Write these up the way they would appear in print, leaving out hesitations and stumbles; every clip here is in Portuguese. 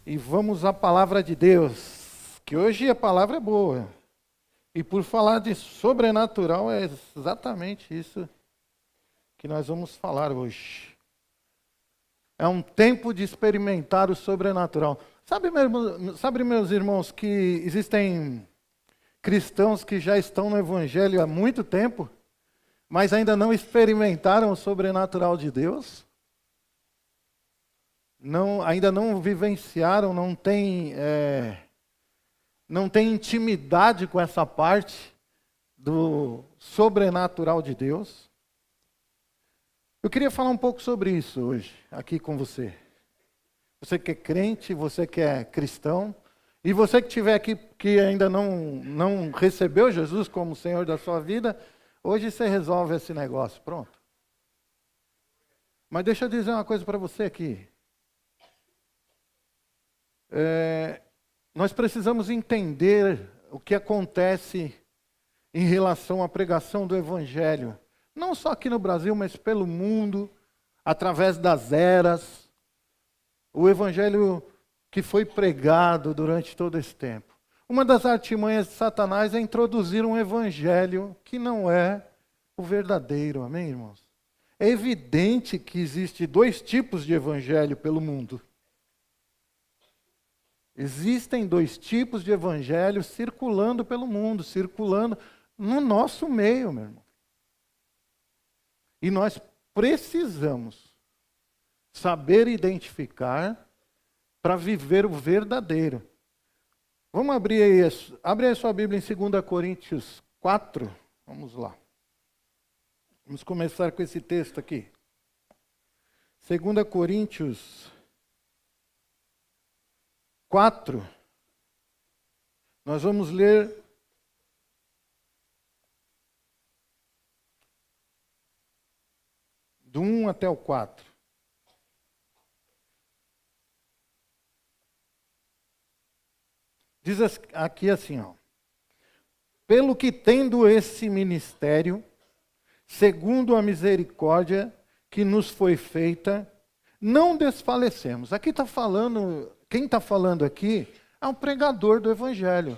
E vamos à palavra de Deus, que hoje a palavra é boa. E por falar de sobrenatural, é exatamente isso que nós vamos falar hoje. É um tempo de experimentar o sobrenatural. Sabe, meus irmãos, que existem cristãos que já estão no Evangelho há muito tempo, mas ainda não experimentaram o sobrenatural de Deus? Ainda não vivenciaram, não têm intimidade com essa parte do sobrenatural de Deus. Eu queria falar um pouco sobre isso hoje, aqui com você. Você que é crente, você que é cristão, e você que estiver aqui que ainda não recebeu Jesus como Senhor da sua vida, hoje você resolve esse negócio, pronto. Mas deixa eu dizer uma coisa para você aqui. Nós precisamos entender o que acontece em relação à pregação do Evangelho. Não só aqui no Brasil, mas pelo mundo, através das eras. O Evangelho que foi pregado durante todo esse tempo. Uma das artimanhas de Satanás é introduzir um Evangelho que não é o verdadeiro. Amém, irmãos? É evidente que existe dois tipos de Evangelho pelo mundo. Existem dois tipos de evangelho circulando pelo mundo, circulando no nosso meio, meu irmão. E nós precisamos saber identificar para viver o verdadeiro. Vamos abrir aí, abre aí sua Bíblia em 2 Coríntios 4. Vamos lá. Vamos começar com esse texto aqui. 2 Coríntios 4, nós vamos ler do 1 até o 4. Diz aqui assim, ó. Pelo que tendo esse ministério, segundo a misericórdia que nos foi feita, não desfalecemos. Aqui está falando... Quem está falando aqui é um pregador do Evangelho.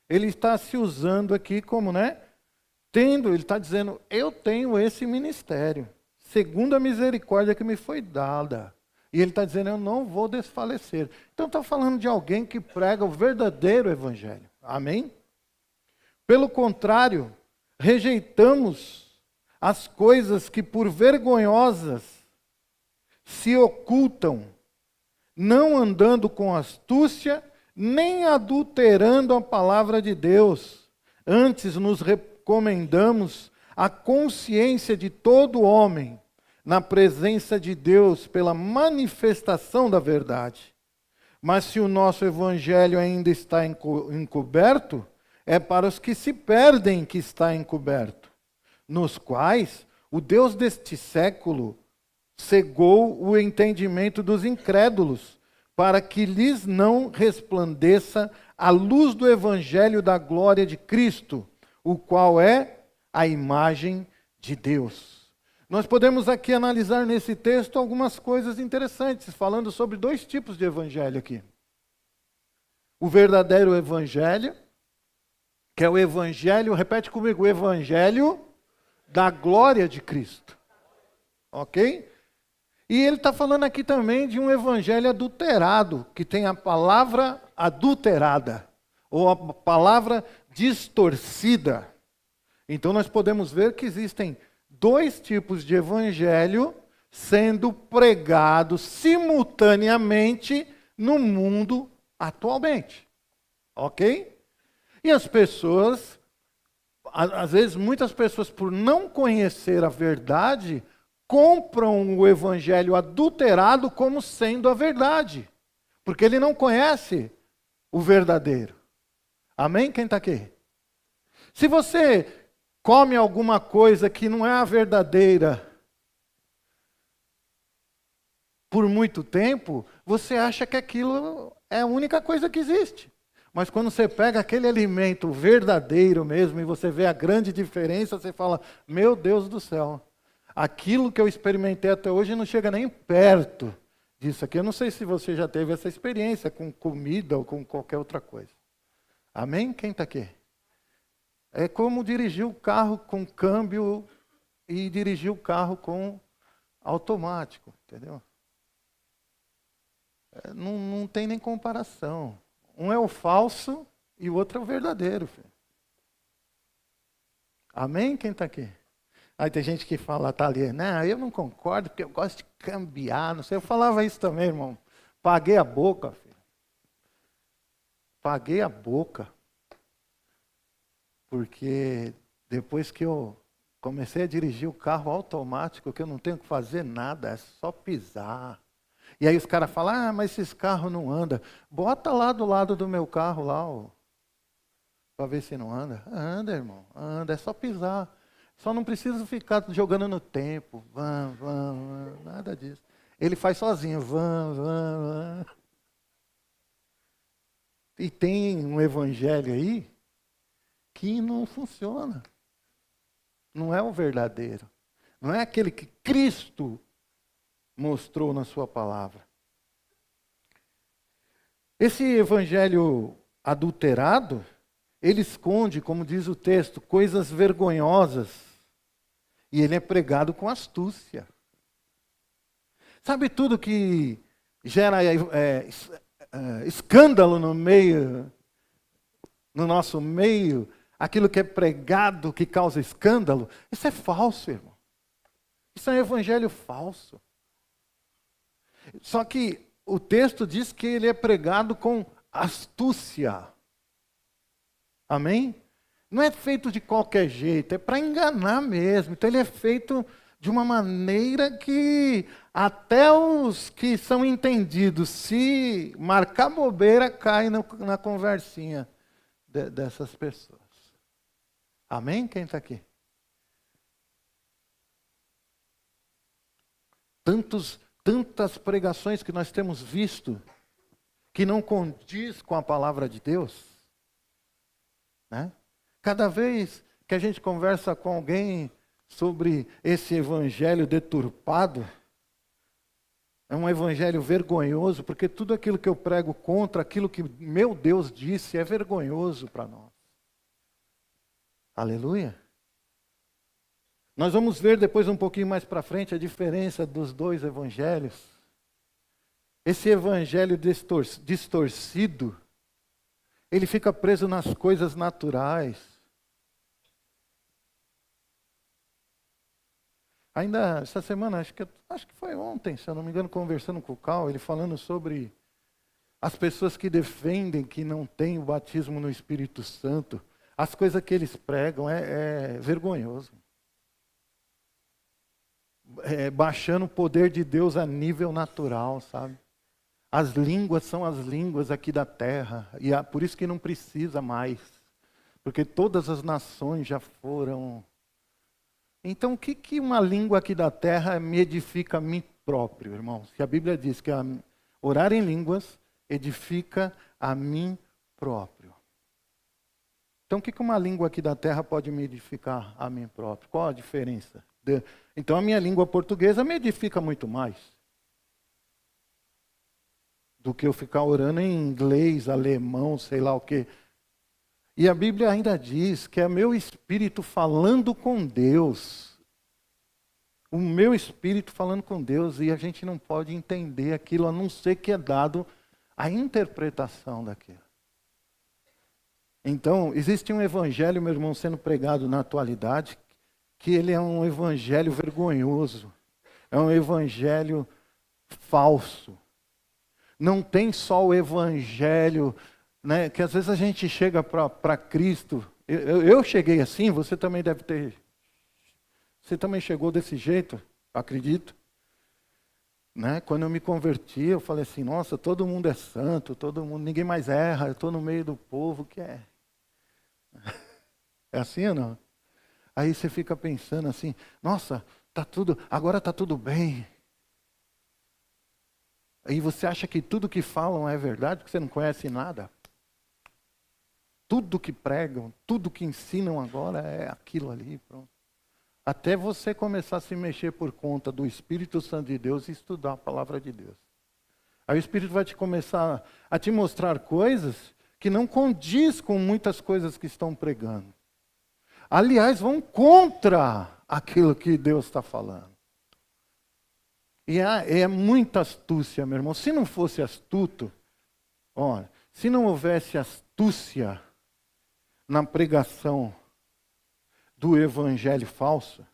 Ele está se usando aqui como, ele está dizendo, eu tenho esse ministério, segundo a misericórdia que me foi dada. E ele está dizendo, eu não vou desfalecer. Então está falando de alguém que prega o verdadeiro Evangelho. Amém? Pelo contrário, rejeitamos as coisas que por vergonhosas se ocultam, não andando com astúcia, nem adulterando a palavra de Deus. Antes nos recomendamos a consciência de todo homem, na presença de Deus, pela manifestação da verdade. Mas se o nosso evangelho ainda está encoberto, é para os que se perdem que está encoberto, nos quais o Deus deste século cegou o entendimento dos incrédulos, para que lhes não resplandeça a luz do evangelho da glória de Cristo, o qual é a imagem de Deus. Nós podemos aqui analisar nesse texto algumas coisas interessantes, falando sobre dois tipos de evangelho aqui. O verdadeiro evangelho, que é o evangelho, repete comigo, o evangelho da glória de Cristo. Ok? E ele está falando aqui também de um evangelho adulterado, que tem a palavra adulterada, ou a palavra distorcida. Então nós podemos ver que existem dois tipos de evangelho sendo pregados simultaneamente no mundo atualmente. Ok? E as pessoas, às vezes muitas pessoas, por não conhecer a verdade, compram o evangelho adulterado como sendo a verdade, porque ele não conhece o verdadeiro. Amém? Quem está aqui? Se você come alguma coisa que não é a verdadeira por muito tempo, você acha que aquilo é a única coisa que existe. Mas quando você pega aquele alimento verdadeiro mesmo e você vê a grande diferença, você fala, meu Deus do céu, aquilo que eu experimentei até hoje não chega nem perto disso aqui. Eu não sei se você já teve essa experiência com comida ou com qualquer outra coisa. Amém? Quem está aqui? É como dirigir o carro com câmbio e dirigir o carro com automático, entendeu? Não tem nem comparação. Um é o falso e o outro é o verdadeiro, filho. Amém? Quem está aqui? Aí tem gente que fala, tá ali, não, eu não concordo porque eu gosto de cambiar, não sei. Eu falava isso também, irmão. Paguei a boca, filho. Paguei a boca. Porque depois que eu comecei a dirigir o carro automático, que eu não tenho que fazer nada, é só pisar. E aí os caras falam, ah, mas esses carros não andam. Bota lá do lado do meu carro lá, para ver se não anda. Anda, irmão, anda, é só pisar. Só não precisa ficar jogando no tempo. Vão, nada disso. Ele faz sozinho, vão. E tem um evangelho aí que não funciona. Não é o verdadeiro. Não é aquele que Cristo mostrou na sua palavra. Esse evangelho adulterado, ele esconde, como diz o texto, coisas vergonhosas. E ele é pregado com astúcia. Sabe tudo que gera escândalo no nosso meio, aquilo que é pregado, que causa escândalo? Isso é falso, irmão. Isso é um evangelho falso. Só que o texto diz que ele é pregado com astúcia. Amém? Não é feito de qualquer jeito, é para enganar mesmo. Então ele é feito de uma maneira que até os que são entendidos, se marcar bobeira, caem na conversinha dessas pessoas. Amém? Quem está aqui? Tantas pregações que nós temos visto que não condiz com a palavra de Deus, né? Cada vez que a gente conversa com alguém sobre esse evangelho deturpado, é um evangelho vergonhoso, porque tudo aquilo que eu prego contra aquilo que meu Deus disse é vergonhoso para nós. Aleluia. Nós vamos ver depois um pouquinho mais para frente a diferença dos dois evangelhos. Esse evangelho distorcido, ele fica preso nas coisas naturais. Ainda essa semana, acho que foi ontem, se eu não me engano, conversando com o Cal, ele falando sobre as pessoas que defendem que não tem o batismo no Espírito Santo. As coisas que eles pregam é vergonhoso. Baixando o poder de Deus a nível natural, sabe? As línguas são as línguas aqui da terra, e por isso que não precisa mais, porque todas as nações já foram. Então, o que uma língua aqui da terra me edifica a mim próprio, irmãos? Que a Bíblia diz que orar em línguas edifica a mim próprio. Então, o que uma língua aqui da terra pode me edificar a mim próprio? Qual a diferença? Então, a minha língua portuguesa me edifica muito mais do que eu ficar orando em inglês, alemão, sei lá o quê. E a Bíblia ainda diz que é meu espírito falando com Deus. O meu espírito falando com Deus, e a gente não pode entender aquilo, a não ser que é dado a interpretação daquilo. Então, existe um evangelho, meu irmão, sendo pregado na atualidade, que ele é um evangelho vergonhoso. É um evangelho falso. Não tem só o evangelho, né, que às vezes a gente chega para Cristo. Eu cheguei assim, você também deve ter. Você também chegou desse jeito, acredito. Né? Quando eu me converti, eu falei assim, nossa, todo mundo é santo, ninguém mais erra, eu estou no meio do povo que é. É assim ou não? Aí você fica pensando assim, nossa, agora está tudo bem. Aí você acha que tudo que falam é verdade, porque você não conhece nada. Tudo que pregam, tudo que ensinam agora é aquilo ali, pronto. Até você começar a se mexer por conta do Espírito Santo de Deus e estudar a palavra de Deus. Aí o Espírito vai te começar a te mostrar coisas que não condiz com muitas coisas que estão pregando. Aliás, vão contra aquilo que Deus está falando. E é muita astúcia, meu irmão. Se não fosse astuto, olha, se não houvesse astúcia na pregação do evangelho falso,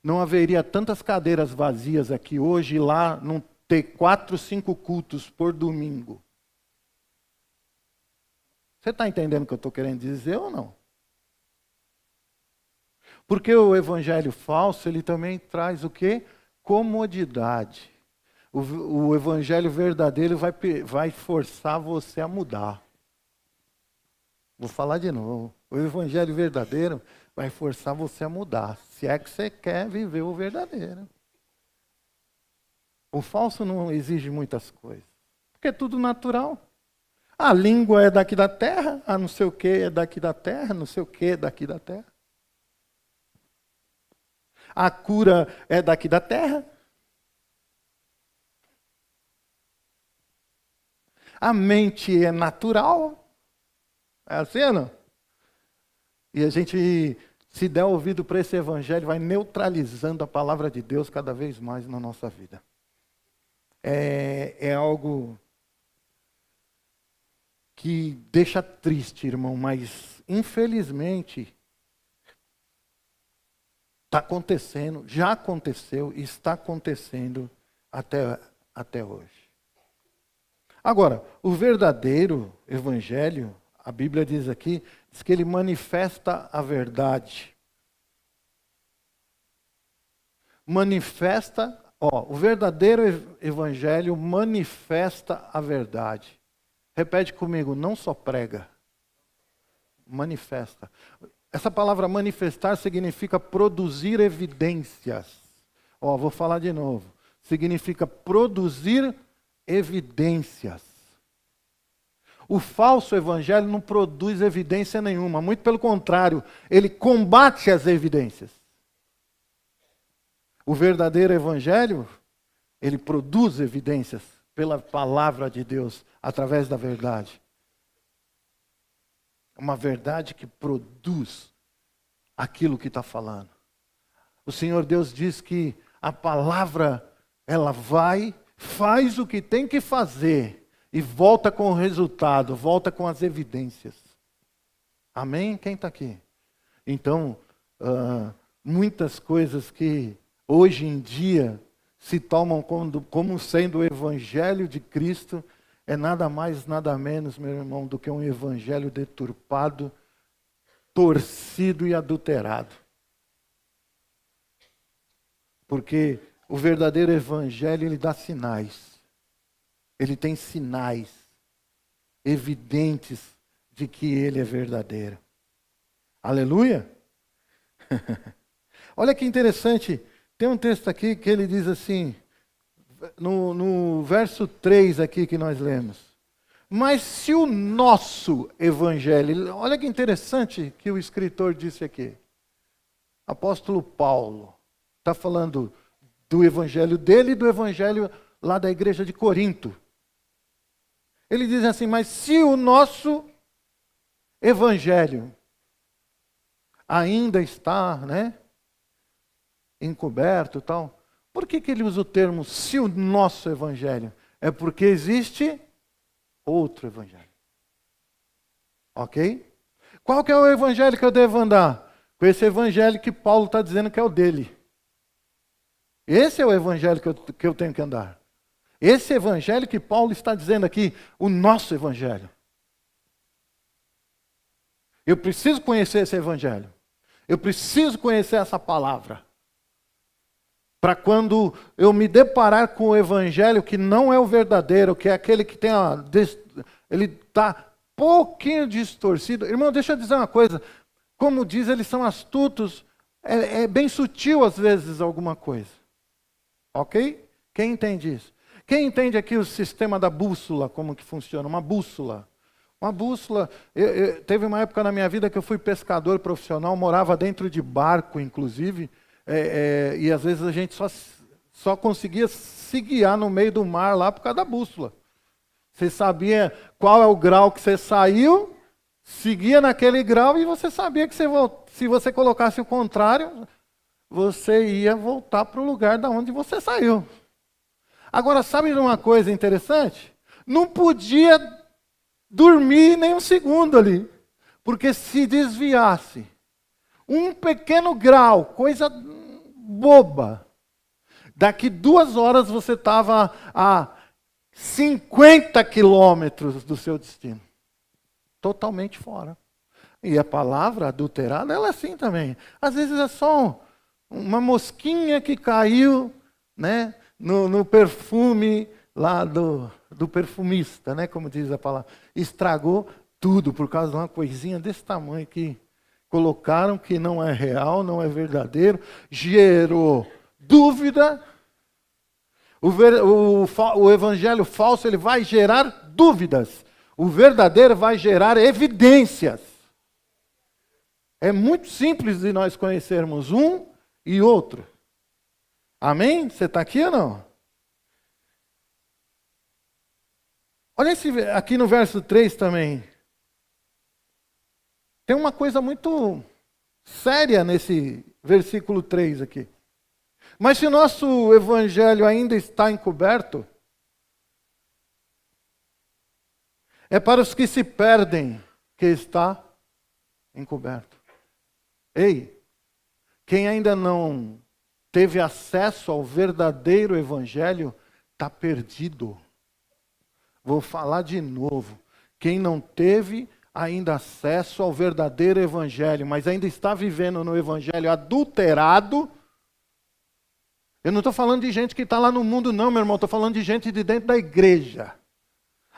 não haveria tantas cadeiras vazias aqui hoje e lá não ter 4, 5 cultos por domingo. Você está entendendo o que eu estou querendo dizer ou não? Porque o evangelho falso, ele também traz o quê? Comodidade. O evangelho verdadeiro vai forçar você a mudar. Vou falar de novo. O evangelho verdadeiro vai forçar você a mudar. Se é que você quer viver o verdadeiro. O falso não exige muitas coisas. Porque é tudo natural. A língua é daqui da terra, a não sei o que é daqui da terra, não sei o que é daqui da terra. A cura é daqui da terra. A mente é natural. É assim ou não? E a gente, se der ouvido para esse evangelho, vai neutralizando a palavra de Deus cada vez mais na nossa vida. É algo que deixa triste, irmão, mas infelizmente está acontecendo, já aconteceu e está acontecendo até hoje. Agora, o verdadeiro evangelho, a Bíblia diz aqui, diz que ele manifesta a verdade. O verdadeiro evangelho manifesta a verdade. Repete comigo, não só prega, manifesta. Essa palavra manifestar significa produzir evidências. Vou falar de novo. Significa produzir evidências. O falso evangelho não produz evidência nenhuma, muito pelo contrário, ele combate as evidências. O verdadeiro evangelho, ele produz evidências pela palavra de Deus, através da verdade. Uma verdade que produz aquilo que está falando. O Senhor Deus diz que a palavra, ela vai, faz o que tem que fazer e volta com o resultado, volta com as evidências. Amém? Quem está aqui? Então, muitas coisas que hoje em dia se tomam como sendo o evangelho de Cristo, é nada mais, nada menos, meu irmão, do que um evangelho deturpado, torcido e adulterado. Porque o verdadeiro evangelho, ele dá sinais. Ele tem sinais evidentes de que ele é verdadeiro. Aleluia? Olha que interessante, tem um texto aqui que ele diz assim, no verso 3 aqui que nós lemos. Mas se o nosso evangelho, olha que interessante que o escritor disse aqui. Apóstolo Paulo está falando do evangelho dele e do evangelho lá da igreja de Corinto. Ele diz assim, mas se o nosso evangelho ainda está, encoberto e tal, por que ele usa o termo se o nosso evangelho? É porque existe outro evangelho. Ok? Qual que é o evangelho que eu devo andar? Com esse evangelho que Paulo está dizendo que é o dele. Esse é o evangelho que eu tenho que andar. Esse evangelho que Paulo está dizendo aqui, o nosso evangelho. Eu preciso conhecer esse evangelho. Eu preciso conhecer essa palavra. Para quando eu me deparar com o evangelho que não é o verdadeiro, que é aquele que tem ele está pouquinho distorcido. Irmão, deixa eu dizer uma coisa. Como diz, eles são astutos. É bem sutil às vezes alguma coisa. Ok? Quem entende isso? Quem entende aqui o sistema da bússola, como que funciona? Uma bússola. Uma bússola, teve uma época na minha vida que eu fui pescador profissional, morava dentro de barco, inclusive, e às vezes a gente só conseguia se guiar no meio do mar lá por causa da bússola. Você sabia qual é o grau que você saiu, seguia naquele grau e você sabia que se você colocasse o contrário, você ia voltar para o lugar da onde você saiu. Agora, sabe de uma coisa interessante? Não podia dormir nem um segundo ali, porque se desviasse um pequeno grau, coisa boba, daqui 2 horas você estava a 50 quilômetros do seu destino. Totalmente fora. E a palavra adulterada, ela é assim também. Às vezes é só uma mosquinha que caiu, né, no perfume lá do perfumista, né, como diz a palavra. Estragou tudo por causa de uma coisinha desse tamanho que colocaram, que não é real, não é verdadeiro, gerou dúvida. O evangelho falso, ele vai gerar dúvidas. O verdadeiro vai gerar evidências. É muito simples de nós conhecermos um e outro. Amém? Você está aqui ou não? Olha aqui no verso 3 também. Tem uma coisa muito séria nesse versículo 3 aqui. Mas se o nosso evangelho ainda está encoberto, é para os que se perdem que está encoberto. Ei, quem ainda não teve acesso ao verdadeiro evangelho, está perdido. Vou falar de novo. Quem não teve ainda acesso ao verdadeiro evangelho, mas ainda está vivendo no evangelho adulterado. Eu não estou falando de gente que está lá no mundo, não, meu irmão. Estou falando de gente de dentro da igreja.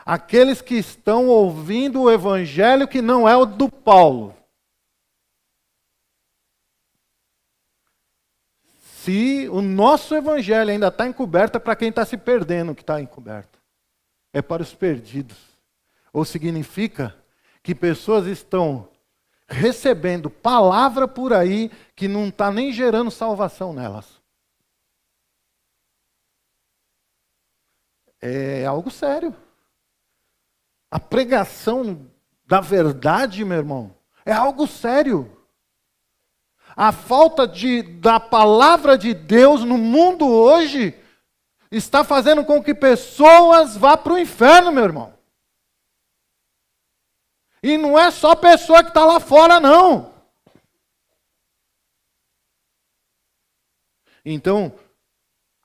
Aqueles que estão ouvindo o evangelho que não é o do Paulo. Se o nosso evangelho ainda está encoberto, é para quem está se perdendo que está encoberto. É para os perdidos. Ou significa que pessoas estão recebendo palavra por aí que não está nem gerando salvação nelas. É algo sério. A pregação da verdade, meu irmão, é algo sério. A falta da palavra de Deus no mundo hoje está fazendo com que pessoas vá para o inferno, meu irmão. E não é só pessoa que está lá fora, não. Então,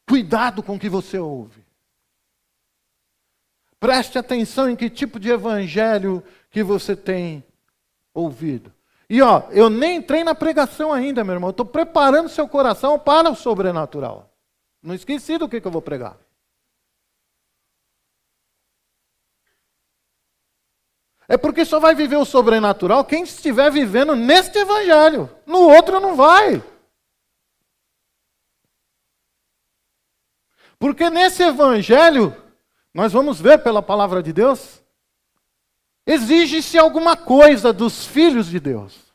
cuidado com o que você ouve. Preste atenção em que tipo de evangelho que você tem ouvido. E eu nem entrei na pregação ainda, meu irmão. Eu estou preparando seu coração para o sobrenatural. Não esqueci do que eu vou pregar. É porque só vai viver o sobrenatural quem estiver vivendo neste evangelho. No outro não vai. Porque nesse evangelho, nós vamos ver pela palavra de Deus, exige-se alguma coisa dos filhos de Deus.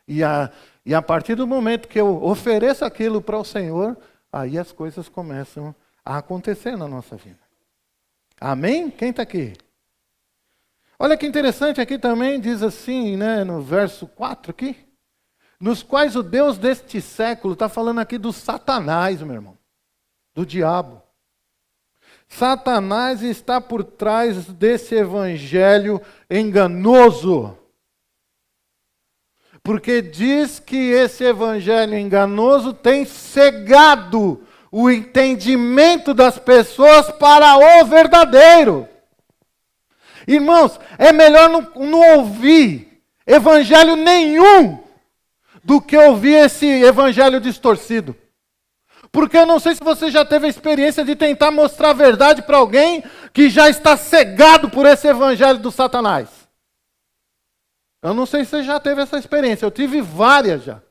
E a partir do momento que eu ofereço aquilo para o Senhor, aí as coisas começam a acontecer na nossa vida. Amém? Quem está aqui? Olha que interessante, aqui também diz assim, né, no verso 4 aqui, nos quais o Deus deste século, está falando aqui do Satanás, meu irmão, do diabo. Satanás está por trás desse evangelho enganoso. Porque diz que esse evangelho enganoso tem cegado o entendimento das pessoas para o verdadeiro. Irmãos, é melhor não ouvir evangelho nenhum do que ouvir esse evangelho distorcido. Porque eu não sei se você já teve a experiência de tentar mostrar a verdade para alguém que já está cegado por esse evangelho do Satanás. Eu não sei se você já teve essa experiência, eu tive várias já.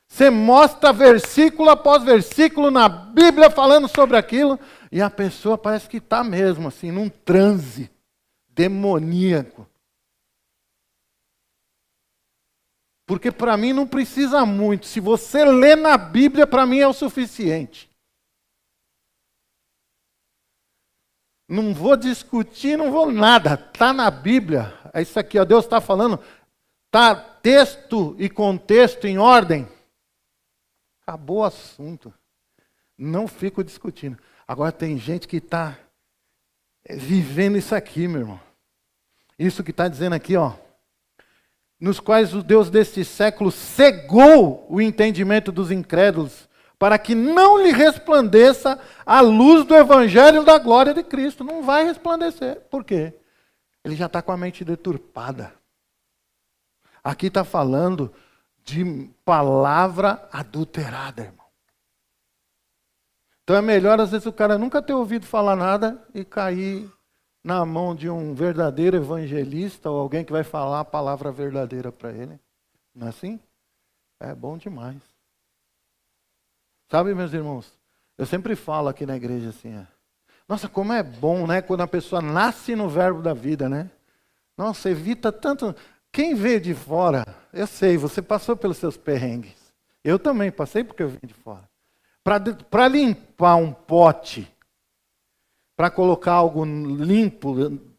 Você mostra versículo após versículo na Bíblia falando sobre aquilo, e a pessoa parece que está mesmo assim, num transe demoníaco. Porque para mim não precisa muito. Se você lê na Bíblia, para mim é o suficiente. Não vou discutir, não vou nada. Está na Bíblia. É isso aqui, ó, Deus está falando. Está texto e contexto em ordem. Acabou o assunto. Não fico discutindo. Agora tem gente que está vivendo isso aqui, meu irmão. Isso que está dizendo aqui, ó. Nos quais o Deus deste século cegou o entendimento dos incrédulos, para que não lhe resplandeça a luz do evangelho da glória de Cristo. Não vai resplandecer. Por quê? Ele já está com a mente deturpada. Aqui está falando de palavra adulterada, irmão. Então é melhor, às vezes, o cara nunca ter ouvido falar nada e cair na mão de um verdadeiro evangelista ou alguém que vai falar a palavra verdadeira para ele. Não é assim? É bom demais. Sabe, meus irmãos, eu sempre falo aqui na igreja assim, nossa, como é bom, né, quando a pessoa nasce no verbo da vida, né? Nossa, evita tanto. Quem veio de fora, eu sei, você passou pelos seus perrengues. Eu também passei porque eu vim de fora. Para limpar um pote, para colocar algo limpo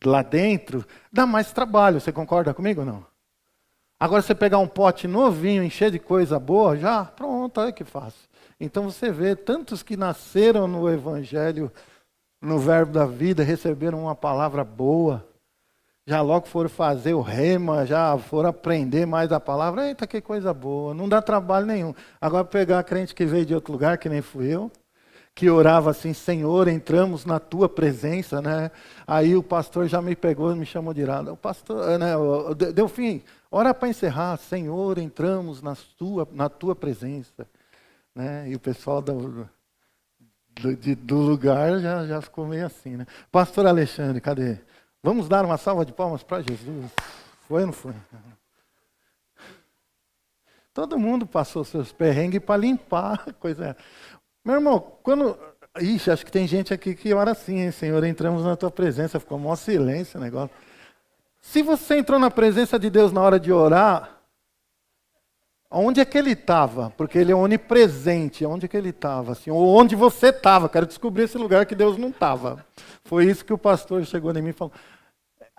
lá dentro, dá mais trabalho. Você concorda comigo ou não? Agora você pegar um pote novinho, encher de coisa boa, já, pronto, olha que fácil. Então você vê tantos que nasceram no Evangelho, no verbo da vida, receberam uma palavra boa, já logo foram fazer o rema, já foram aprender mais a palavra. Eita, que coisa boa, não dá trabalho nenhum. Agora pegar a crente que veio de outro lugar, que nem fui eu, que orava assim, Senhor, entramos na tua presença, né? Aí o pastor já me pegou e me chamou de irado. O pastor, né, deu fim, ora para encerrar, Senhor, entramos na tua presença. Né? E o pessoal do lugar já ficou meio assim, né? Pastor Alexandre, cadê? Vamos dar uma salva de palmas para Jesus. Foi ou não foi? Todo mundo passou seus perrengues para limpar a coisa. Meu irmão, quando... Ixi, acho que tem gente aqui que ora assim, hein, Senhor, entramos na tua presença. Ficou um maior silêncio o negócio. Se você entrou na presença de Deus na hora de orar, onde é que ele estava? Porque ele é onipresente. Onde é que ele estava? Assim, ou onde você estava? Quero descobrir esse lugar que Deus não estava. Foi isso que o pastor chegou em mim e falou.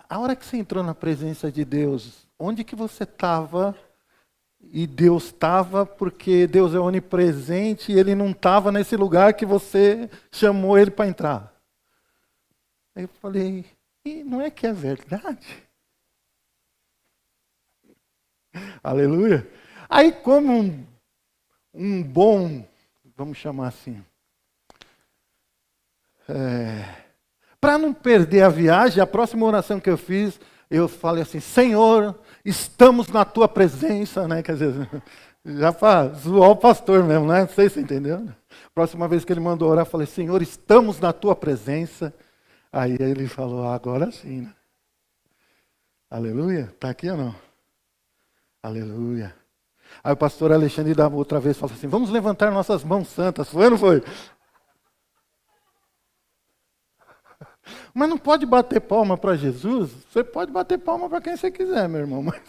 A hora que você entrou na presença de Deus, onde que você estava? E Deus estava, porque Deus é onipresente e ele não estava nesse lugar que você chamou ele para entrar. Aí eu falei, e não é que é verdade? Aleluia. Aí como um bom, vamos chamar assim, para não perder a viagem, a próxima oração que eu fiz, eu falei assim, Senhor, estamos na tua presença, né? Quer dizer, já para zoar o pastor mesmo, né? Não sei se você entendeu. Próxima vez que ele mandou orar, eu falei, Senhor, estamos na tua presença. Aí ele falou, agora sim, né? Aleluia. Está aqui ou não? Aleluia. Aí o pastor Alexandre da outra vez falou assim, vamos levantar nossas mãos santas. Foi ou não foi? Mas não pode bater palma para Jesus? Você pode bater palma para quem você quiser, meu irmão. Mas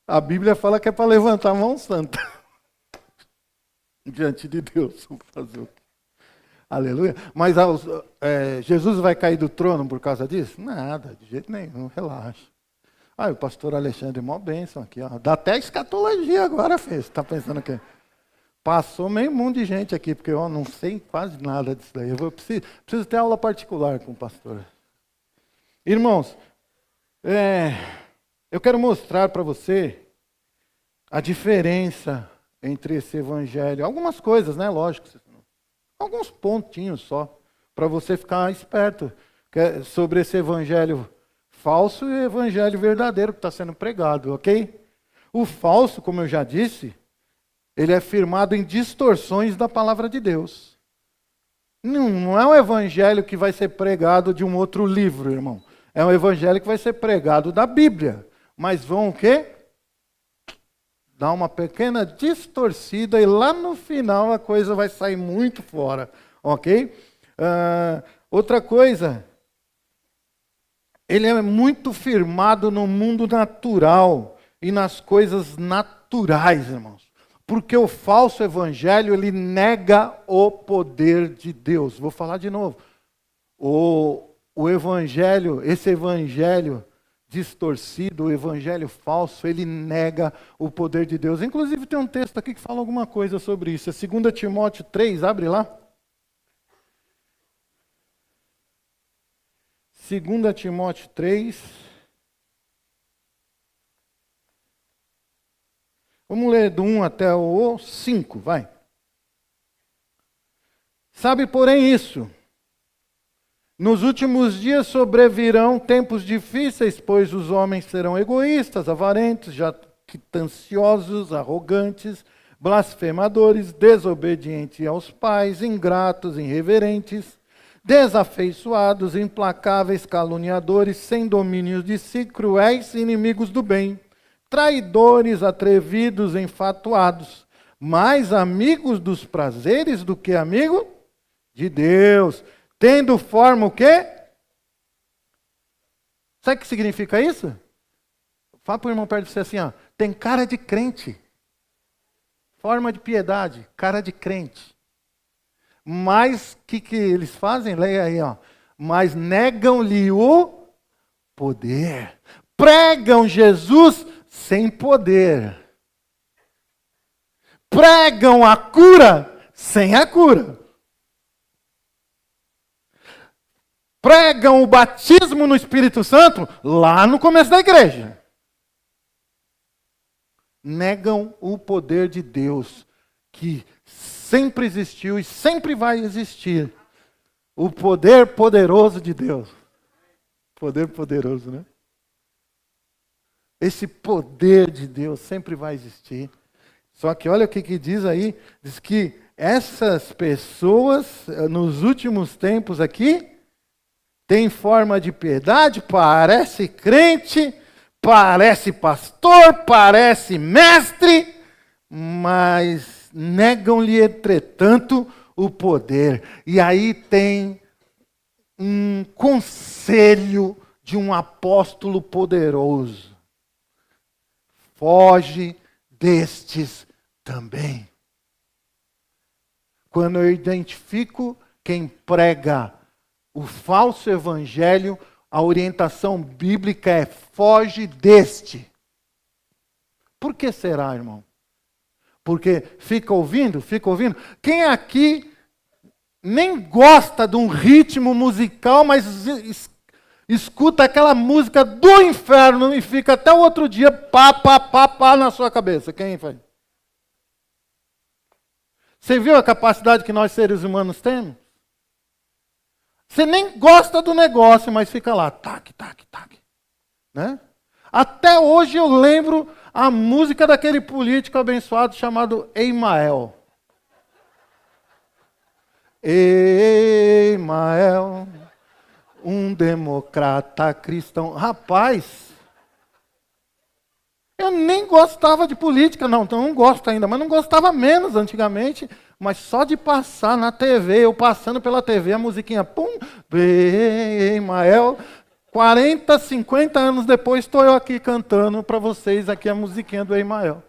a Bíblia fala que é para levantar a mão santa. Diante de Deus. Vamos fazer o quê? Aleluia. Mas Jesus vai cair do trono por causa disso? Nada, de jeito nenhum, relaxa. O pastor Alexandre, mó bênção aqui. Ó. Dá até escatologia agora, fez. Está pensando que passou meio mundo de gente aqui, porque eu não sei quase nada disso daí. Eu preciso ter aula particular com o pastor. Irmãos, eu quero mostrar para você a diferença entre esse evangelho. Algumas coisas, né? Lógico. Alguns pontinhos só, para você ficar esperto sobre esse evangelho falso e evangelho verdadeiro que está sendo pregado, ok? O falso, como eu já disse, ele é firmado em distorções da palavra de Deus. Não é um evangelho que vai ser pregado de um outro livro, irmão. É um evangelho que vai ser pregado da Bíblia. Mas vão o quê? Dar uma pequena distorcida e lá no final a coisa vai sair muito fora, ok? Outra coisa, ele é muito firmado no mundo natural e nas coisas naturais, irmãos. Porque o falso evangelho, ele nega o poder de Deus. Vou falar de novo. O evangelho, esse evangelho distorcido, o evangelho falso, ele nega o poder de Deus. Inclusive tem um texto aqui que fala alguma coisa sobre isso. É 2 Timóteo 3, abre lá. 2 Timóteo 3. Vamos ler do 1 até o 5, vai. Sabe, porém, isso. Nos últimos dias sobrevirão tempos difíceis, pois os homens serão egoístas, avarentos, jactanciosos, arrogantes, blasfemadores, desobedientes aos pais, ingratos, irreverentes, desafeiçoados, implacáveis, caluniadores, sem domínio de si, cruéis, inimigos do bem, traidores, atrevidos, enfatuados, mais amigos dos prazeres do que amigo de Deus, tendo forma o quê? Sabe o que significa isso? Fala para o irmão perto de você assim, ó, tem cara de crente, forma de piedade, cara de crente. Mas o que eles fazem? Leia aí, ó. Mas negam-lhe o poder. Pregam Jesus sem poder. Pregam a cura sem a cura. Pregam o batismo no Espírito Santo lá no começo da igreja. Negam o poder de Deus, que sempre existiu e sempre vai existir. O poder poderoso de Deus. Poder poderoso, né? Esse poder de Deus sempre vai existir. Só que olha o que diz aí. Diz que essas pessoas, nos últimos tempos aqui, têm forma de piedade, parece crente, parece pastor, parece mestre, mas negam-lhe, entretanto, o poder. E aí tem um conselho de um apóstolo poderoso. Foge destes também. Quando eu identifico quem prega o falso evangelho, a orientação bíblica é foge deste. Por que será, irmão? Porque fica ouvindo? Quem aqui nem gosta de um ritmo musical, mas escuta aquela música do inferno e fica até o outro dia pá na sua cabeça? Quem faz? Você viu a capacidade que nós seres humanos temos? Você nem gosta do negócio, mas fica lá, tac. Né? Até hoje eu lembro a música daquele político abençoado chamado Eimael. Eimael, um democrata cristão. Rapaz, eu nem gostava de política, não, então não gosto ainda, mas não gostava menos antigamente, mas só de passar na TV, eu passando pela TV, a musiquinha, pum, Eimael, 40, 50 anos depois, estou eu aqui cantando para vocês aqui a musiquinha do Eimael.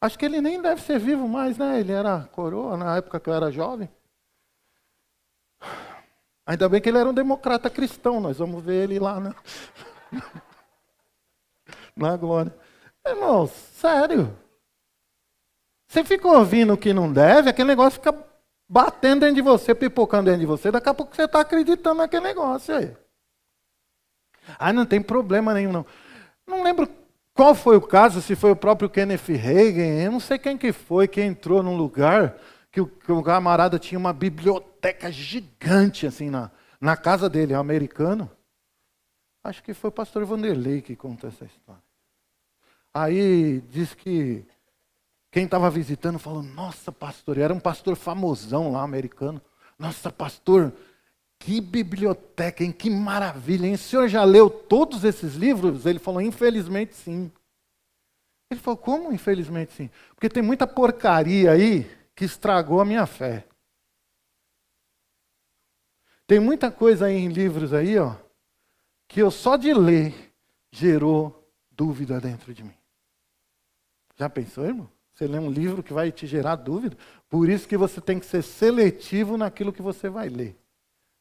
Acho que ele nem deve ser vivo mais, né? Ele era coroa na época que eu era jovem. Ainda bem que ele era um democrata cristão, nós vamos ver ele lá, né? Na glória. Irmãos, sério. Você fica ouvindo o que não deve, aquele negócio fica batendo dentro de você, pipocando dentro de você, daqui a pouco você está acreditando naquele negócio aí. Ah, não tem problema nenhum, não. Não lembro qual foi o caso, se foi o próprio Kenneth Hagin, eu não sei quem que foi, que entrou num lugar que o camarada tinha uma biblioteca gigante assim na casa dele, um americano. Acho que foi o pastor Vanderlei que contou essa história. Aí diz que quem estava visitando falou, nossa pastor, era um pastor famosão lá, americano. Nossa pastor, que biblioteca, hein? Que maravilha, hein? O senhor já leu todos esses livros? Ele falou, infelizmente sim. Ele falou, como infelizmente sim? Porque tem muita porcaria aí que estragou a minha fé. Tem muita coisa aí em livros aí, ó, que eu só de ler gerou dúvida dentro de mim. Já pensou, irmão? Você lê um livro que vai te gerar dúvida. Por isso que você tem que ser seletivo naquilo que você vai ler.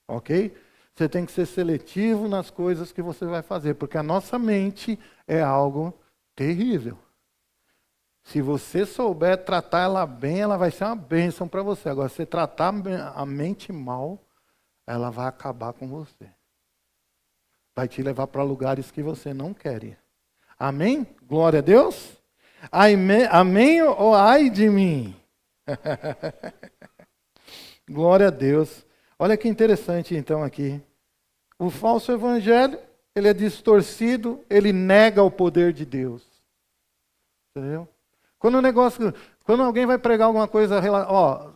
Ok? Você tem que ser seletivo nas coisas que você vai fazer. Porque a nossa mente é algo terrível. Se você souber tratar ela bem, ela vai ser uma bênção para você. Agora, se você tratar a mente mal, ela vai acabar com você. Vai te levar para lugares que você não quer ir. Amém? Glória a Deus? Amém, amém ou ai de mim? Glória a Deus. Olha que interessante então aqui. O falso evangelho, ele é distorcido, ele nega o poder de Deus. Entendeu? Quando alguém vai pregar alguma coisa, ó,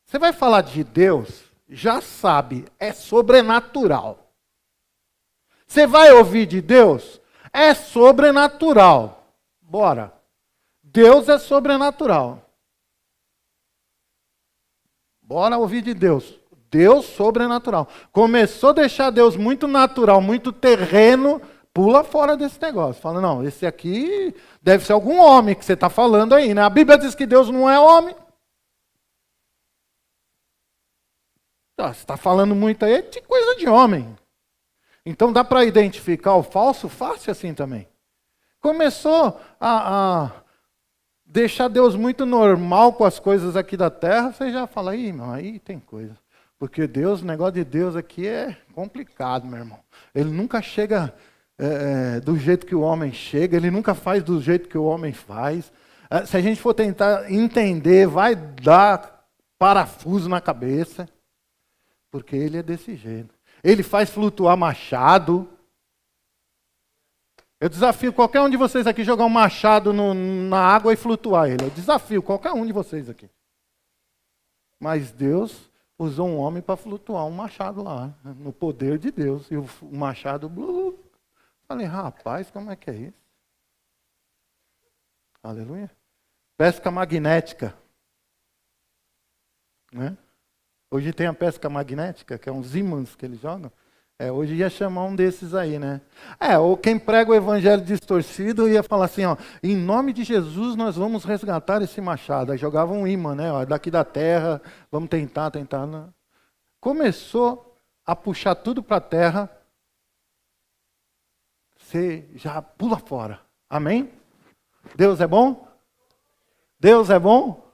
você vai falar de Deus, já sabe, é sobrenatural. Você vai ouvir de Deus, é sobrenatural. Bora. Deus é sobrenatural. Bora ouvir de Deus. Deus sobrenatural. Começou a deixar Deus muito natural, muito terreno, pula fora desse negócio. Fala, não, esse aqui deve ser algum homem que você está falando aí, né? A Bíblia diz que Deus não é homem. Você está falando muito aí de coisa de homem. Então dá para identificar o falso fácil assim também. Começou a deixar Deus muito normal com as coisas aqui da terra, você já fala, ih, irmão, aí tem coisa. Porque Deus, o negócio de Deus aqui é complicado, meu irmão. Ele nunca chega do jeito que o homem chega, ele nunca faz do jeito que o homem faz. Se a gente for tentar entender, vai dar parafuso na cabeça, porque ele é desse jeito. Ele faz flutuar machado. Eu desafio qualquer um de vocês aqui jogar um machado na água e flutuar ele. Eu desafio qualquer um de vocês aqui. Mas Deus usou um homem para flutuar um machado lá, no poder de Deus. E o machado, falei, rapaz, como é que é isso? Aleluia. Pesca magnética. Né? Hoje tem a pesca magnética, que é uns ímãs que eles jogam. Hoje ia chamar um desses aí, né? Ou quem prega o evangelho distorcido ia falar assim, ó, em nome de Jesus nós vamos resgatar esse machado. Aí jogava um imã, né? Ó, daqui da terra, vamos tentar. Né? Começou a puxar tudo para a terra, você já pula fora. Amém? Deus é bom? Deus é bom?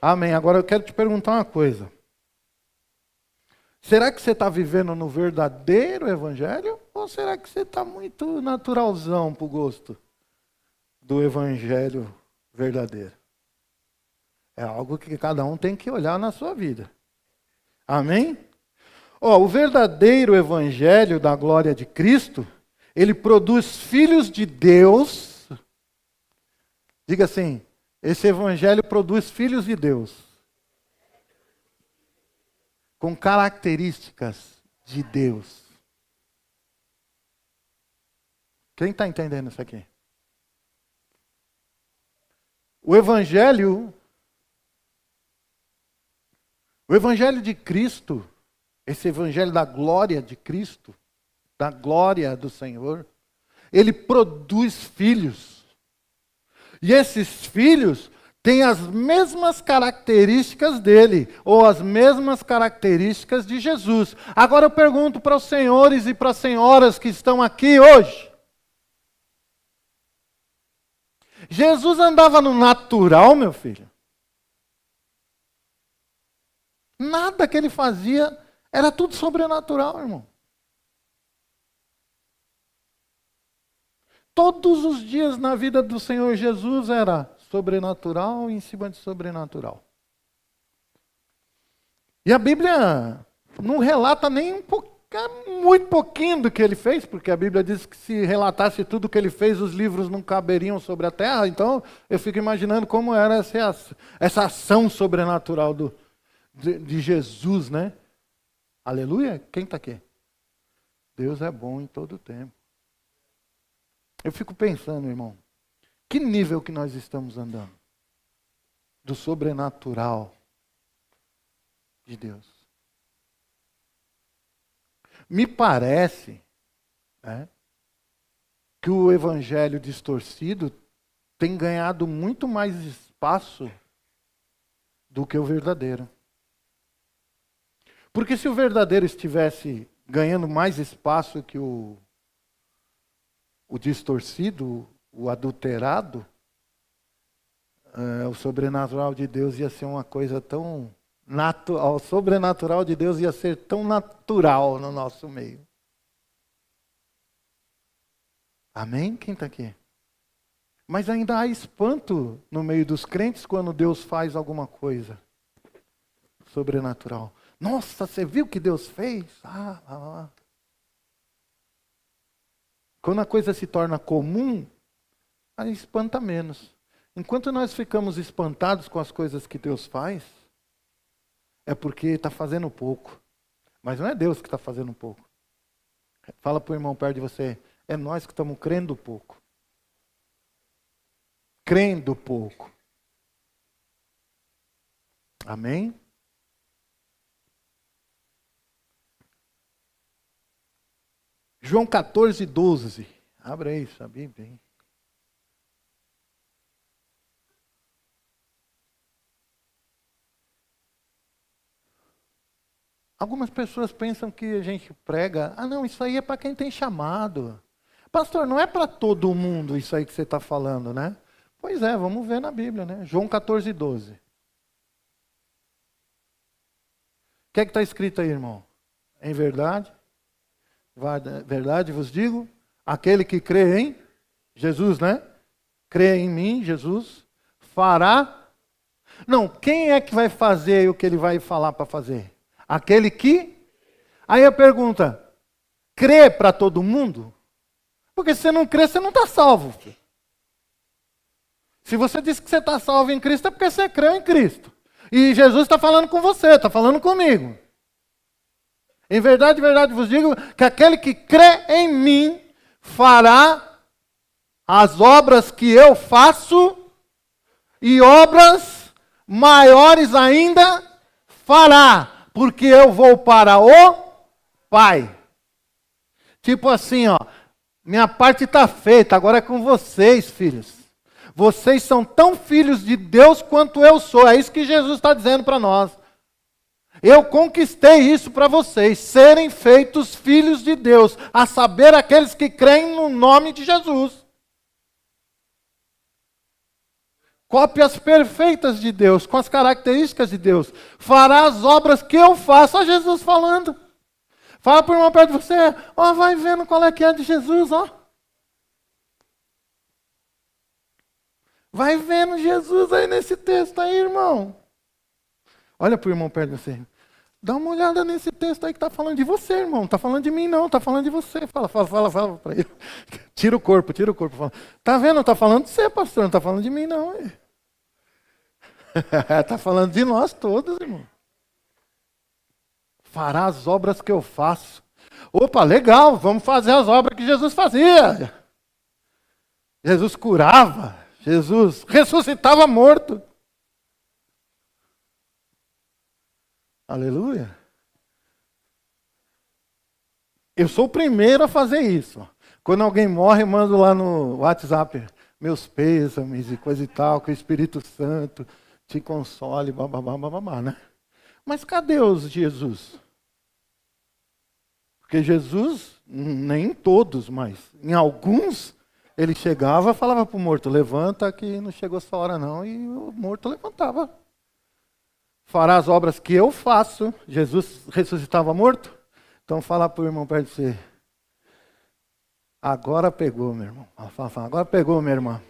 Amém. Agora eu quero te perguntar uma coisa. Será que você está vivendo no verdadeiro evangelho? Ou será que você está muito naturalzão para o gosto do evangelho verdadeiro? É algo que cada um tem que olhar na sua vida. Amém? O verdadeiro evangelho da glória de Cristo, ele produz filhos de Deus. Diga assim, esse evangelho produz filhos de Deus. Com características de Deus. Quem está entendendo isso aqui? O Evangelho de Cristo, esse Evangelho da glória de Cristo, da glória do Senhor, ele produz filhos. E esses filhos tem as mesmas características dele, ou as mesmas características de Jesus. Agora eu pergunto para os senhores e para as senhoras que estão aqui hoje. Jesus andava no natural, meu filho? Nada que ele fazia era tudo sobrenatural, irmão. Todos os dias na vida do Senhor Jesus era sobrenatural em cima de sobrenatural. E a Bíblia não relata nem muito pouquinho do que ele fez, porque a Bíblia diz que se relatasse tudo o que ele fez, os livros não caberiam sobre a terra. Então eu fico imaginando como era essa ação sobrenatural de Jesus, né? Aleluia? Quem está aqui? Deus é bom em todo o tempo. Eu fico pensando, irmão, que nível que nós estamos andando? Do sobrenatural de Deus. Me parece que o evangelho distorcido tem ganhado muito mais espaço do que o verdadeiro. Porque se o verdadeiro estivesse ganhando mais espaço que o distorcido, o adulterado, o sobrenatural de Deus ia ser uma coisa tão natural. O sobrenatural de Deus ia ser tão natural no nosso meio. Amém? Quem está aqui? Mas ainda há espanto no meio dos crentes quando Deus faz alguma coisa sobrenatural. Nossa, você viu o que Deus fez? Quando a coisa se torna comum, aí espanta menos. Enquanto nós ficamos espantados com as coisas que Deus faz, é porque está fazendo pouco. Mas não é Deus que está fazendo pouco. Fala para o irmão perto de você, é nós que estamos crendo pouco. Crendo pouco. Amém? João 14, 12. Abra aí a Bíblia. Hein? Algumas pessoas pensam que a gente prega, não, isso aí é para quem tem chamado. Pastor, não é para todo mundo isso aí que você está falando, né? Pois é, vamos ver na Bíblia, né? João 14, 12. O que é que está escrito aí, irmão? Em verdade? Verdade vos digo, aquele que crê em Jesus, né? Crê em mim, Jesus, fará. Não, quem é que vai fazer o que ele vai falar para fazer? Aquele que. Aí a pergunta, crê para todo mundo? Porque se você não crê, você não está salvo. Filho. Se você diz que você está salvo em Cristo, é porque você crê em Cristo. E Jesus está falando com você, está falando comigo. Em verdade, verdade vos digo que aquele que crê em mim fará as obras que eu faço e obras maiores ainda fará, porque eu vou para o Pai. Tipo assim, minha parte está feita, agora é com vocês, filhos. Vocês são tão filhos de Deus quanto eu sou. É isso que Jesus está dizendo para nós. Eu conquistei isso para vocês, serem feitos filhos de Deus, a saber, aqueles que creem no nome de Jesus. Cópias perfeitas de Deus, com as características de Deus. Fará as obras que eu faço. Olha Jesus falando. Fala para o irmão perto de você, vai vendo qual é que é de Jesus, Vai vendo Jesus aí nesse texto aí, irmão. Olha para o irmão perto de você. Dá uma olhada nesse texto aí que está falando de você, irmão. Não está falando de mim, não. Está falando de você. Fala para ele. Tira o corpo. Fala. Tá vendo? Não está falando de você, pastor. Não está falando de mim, não. Está falando de nós todos, irmão. Fará as obras que eu faço. Opa, legal. Vamos fazer as obras que Jesus fazia. Jesus curava. Jesus ressuscitava morto. Aleluia. Eu sou o primeiro a fazer isso. Quando alguém morre, eu mando lá no WhatsApp meus pêsames e coisa e tal, que o Espírito Santo te console, bababá, né? Mas cadê os Jesus? Porque Jesus, nem em todos, mas em alguns, ele chegava e falava para o morto, levanta que não chegou essa hora não, e o morto levantava. Fará as obras que eu faço. Jesus ressuscitava morto? Então fala para o irmão perto de você. Agora pegou, meu irmão. Fala, agora pegou, minha irmã.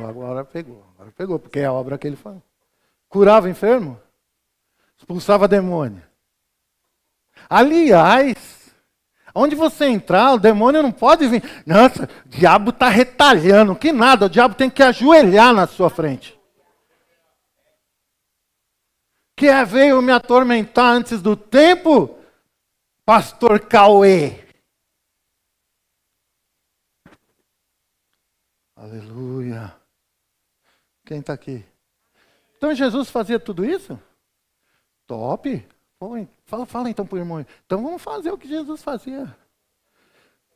Agora pegou, porque é a obra que ele faz. Curava enfermo? Expulsava demônio. Aliás, onde você entrar, o demônio não pode vir. Nossa, o diabo está retalhando. Que nada, o diabo tem que ajoelhar na sua frente. Que veio me atormentar antes do tempo, pastor Cauê. Aleluia. Quem está aqui? Então Jesus fazia tudo isso? Top. Fala então para o irmão. Então vamos fazer o que Jesus fazia.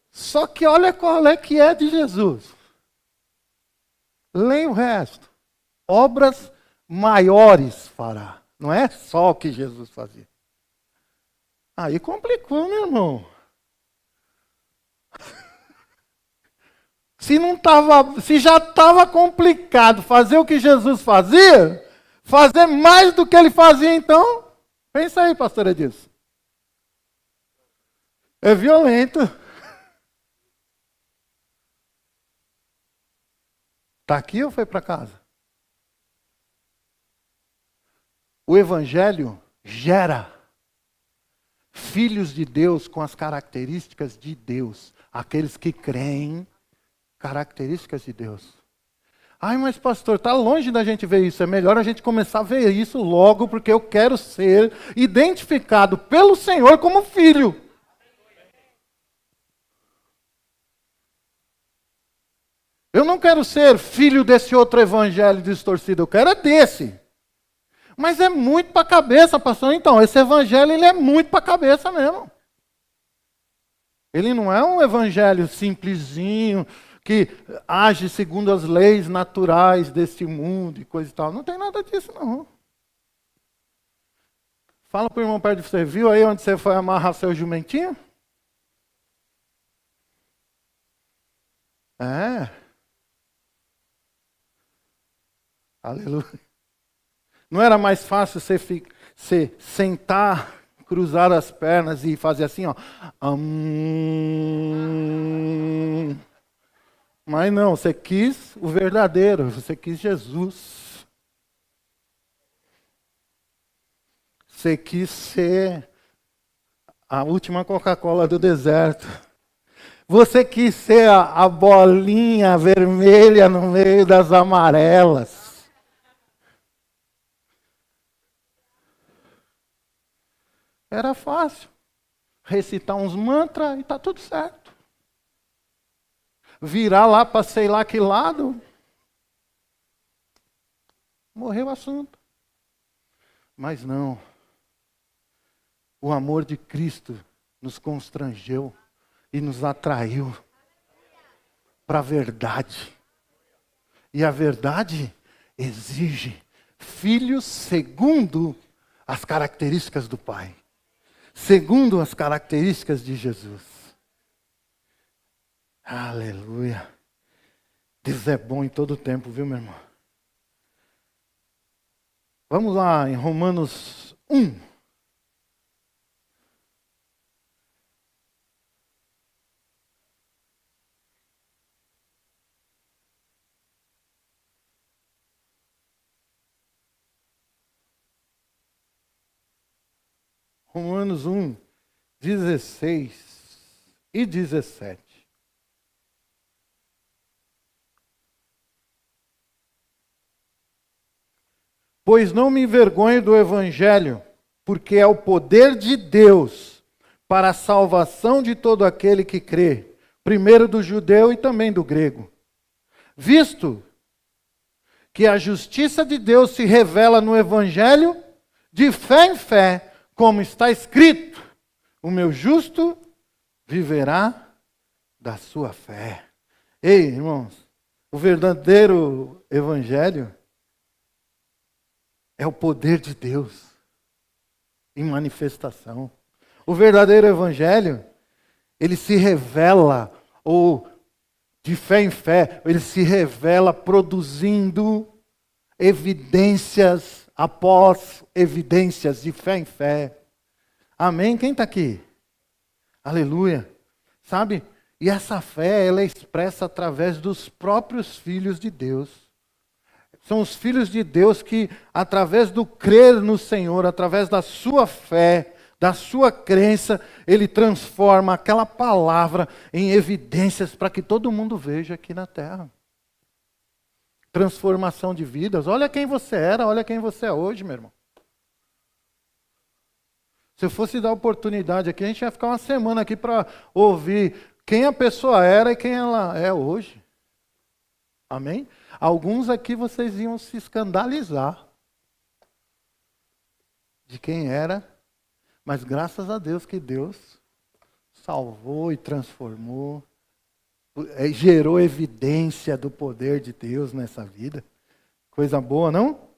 Só que olha qual é que é de Jesus. Leia o resto. Obras maiores fará. Não é só o que Jesus fazia. Aí complicou, meu irmão. Se já estava complicado fazer o que Jesus fazia, fazer mais do que ele fazia, então, pensa aí, pastor Edilson. É violento. Está aqui ou foi para casa? O Evangelho gera filhos de Deus com as características de Deus. Aqueles que creem, características de Deus. Ai, mas pastor, está longe da gente ver isso. É melhor a gente começar a ver isso logo, porque eu quero ser identificado pelo Senhor como filho. Eu não quero ser filho desse outro evangelho distorcido, eu quero é desse. Mas é muito para a cabeça, pastor. Então, esse evangelho ele é muito para a cabeça mesmo. Ele não é um evangelho simplesinho, que age segundo as leis naturais deste mundo e coisa e tal. Não tem nada disso, não. Fala para o irmão perto de você, viu aí onde você foi amarrar seu jumentinho? É. Aleluia. Não era mais fácil você sentar, cruzar as pernas e fazer assim, ó. Mas não, você quis o verdadeiro, você quis Jesus. Você quis ser a última Coca-Cola do deserto. Você quis ser a bolinha vermelha no meio das amarelas. Era fácil. Recitar uns mantras e tá tudo certo. Virar lá para sei lá que lado. Morreu o assunto. Mas não. O amor de Cristo nos constrangeu e nos atraiu para a verdade. E a verdade exige filhos segundo as características do Pai. Segundo as características de Jesus. Aleluia. Deus é bom em todo tempo, viu, meu irmão? Vamos lá em Romanos 1. Romanos 1, 16 e 17. Pois não me envergonho do Evangelho, porque é o poder de Deus para a salvação de todo aquele que crê, primeiro do judeu e também do grego. Visto que a justiça de Deus se revela no Evangelho, de fé em fé, como está escrito, o meu justo viverá da sua fé. Ei, irmãos, o verdadeiro Evangelho é o poder de Deus em manifestação. O verdadeiro Evangelho, ele se revela, ou de fé em fé, ele se revela produzindo evidências após evidências de fé em fé. Amém? Quem está aqui? Aleluia. Sabe? E essa fé, ela é expressa através dos próprios filhos de Deus. São os filhos de Deus que, através do crer no Senhor, através da sua fé, da sua crença, ele transforma aquela palavra em evidências para que todo mundo veja aqui na terra. Transformação de vidas. Olha quem você era, olha quem você é hoje, meu irmão. Se eu fosse dar oportunidade aqui, a gente ia ficar uma semana aqui para ouvir quem a pessoa era e quem ela é hoje. Amém? Alguns aqui vocês iam se escandalizar de quem era, mas graças a Deus que Deus salvou e transformou. gerou evidência do poder de Deus nessa vida. Coisa boa, não?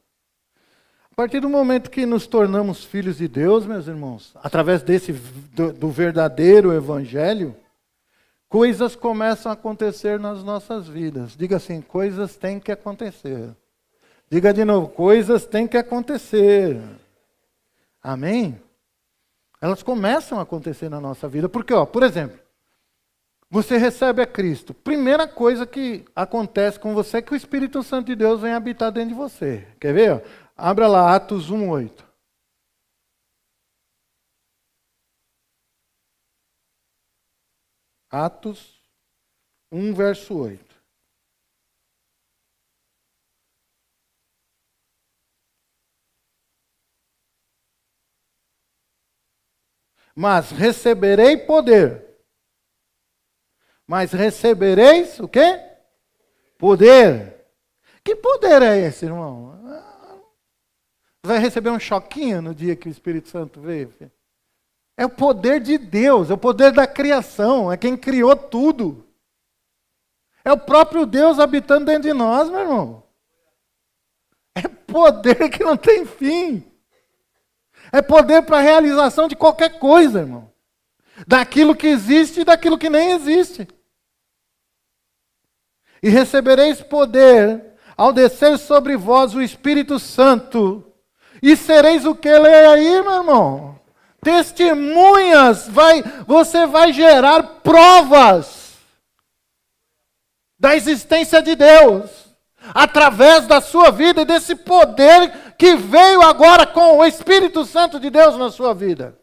A partir do momento que nos tornamos filhos de Deus, meus irmãos, através do verdadeiro evangelho, coisas começam a acontecer nas nossas vidas. Diga assim, coisas têm que acontecer. Diga de novo, coisas têm que acontecer. Amém? Elas começam a acontecer na nossa vida. Porque, por exemplo, você recebe a Cristo. Primeira coisa que acontece com você é que o Espírito Santo de Deus vem habitar dentro de você. Quer ver? Abra lá Atos 1:8. Atos 1, verso 8. Mas receberei poder. Mas recebereis o quê? Poder. Que poder é esse, irmão? Vai receber um choquinho no dia que o Espírito Santo veio? É o poder de Deus, é o poder da criação, é quem criou tudo. É o próprio Deus habitando dentro de nós, meu irmão. É poder que não tem fim. É poder para a realização de qualquer coisa, irmão. Daquilo que existe e daquilo que nem existe. E recebereis poder ao descer sobre vós o Espírito Santo. E sereis o que? Lê aí, meu irmão. Testemunhas. Você vai gerar provas da existência de Deus. Através da sua vida e desse poder que veio agora com o Espírito Santo de Deus na sua vida.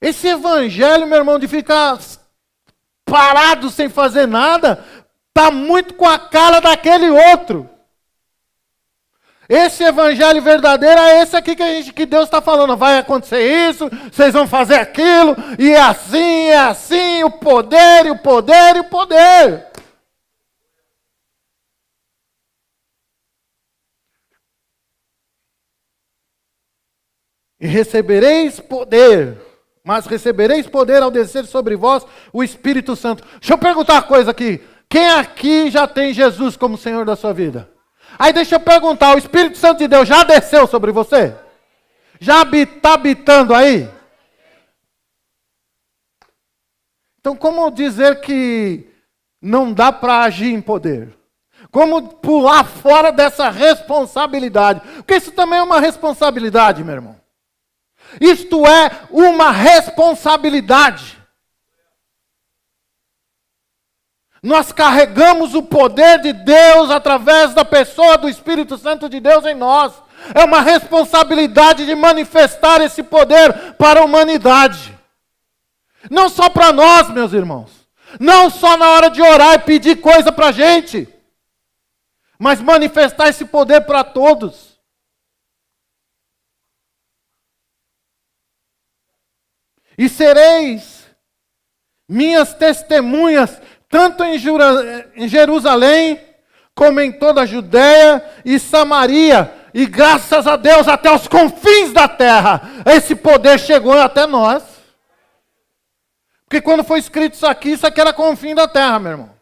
Esse evangelho, meu irmão, de ficar parado sem fazer nada, está muito com a cara daquele outro. Esse evangelho verdadeiro é esse aqui que Deus está falando. Vai acontecer isso, vocês vão fazer aquilo, e é assim, o poder, e o poder, e o poder. E recebereis poder, mas recebereis poder ao descer sobre vós o Espírito Santo. Deixa eu perguntar uma coisa aqui. Quem aqui já tem Jesus como Senhor da sua vida? Aí deixa eu perguntar, o Espírito Santo de Deus já desceu sobre você? Já está habitando aí? Então como dizer que não dá para agir em poder? Como pular fora dessa responsabilidade? Porque isso também é uma responsabilidade, meu irmão. Isto é uma responsabilidade. Nós carregamos o poder de Deus através da pessoa do Espírito Santo de Deus em nós. É uma responsabilidade de manifestar esse poder para a humanidade. Não só para nós, meus irmãos. Não só na hora de orar e pedir coisa para a gente. Mas manifestar esse poder para todos. E sereis minhas testemunhas, tanto em Jerusalém, como em toda a Judéia e Samaria, e graças a Deus até os confins da terra, esse poder chegou até nós. Porque quando foi escrito isso aqui era confim da terra, meu irmão.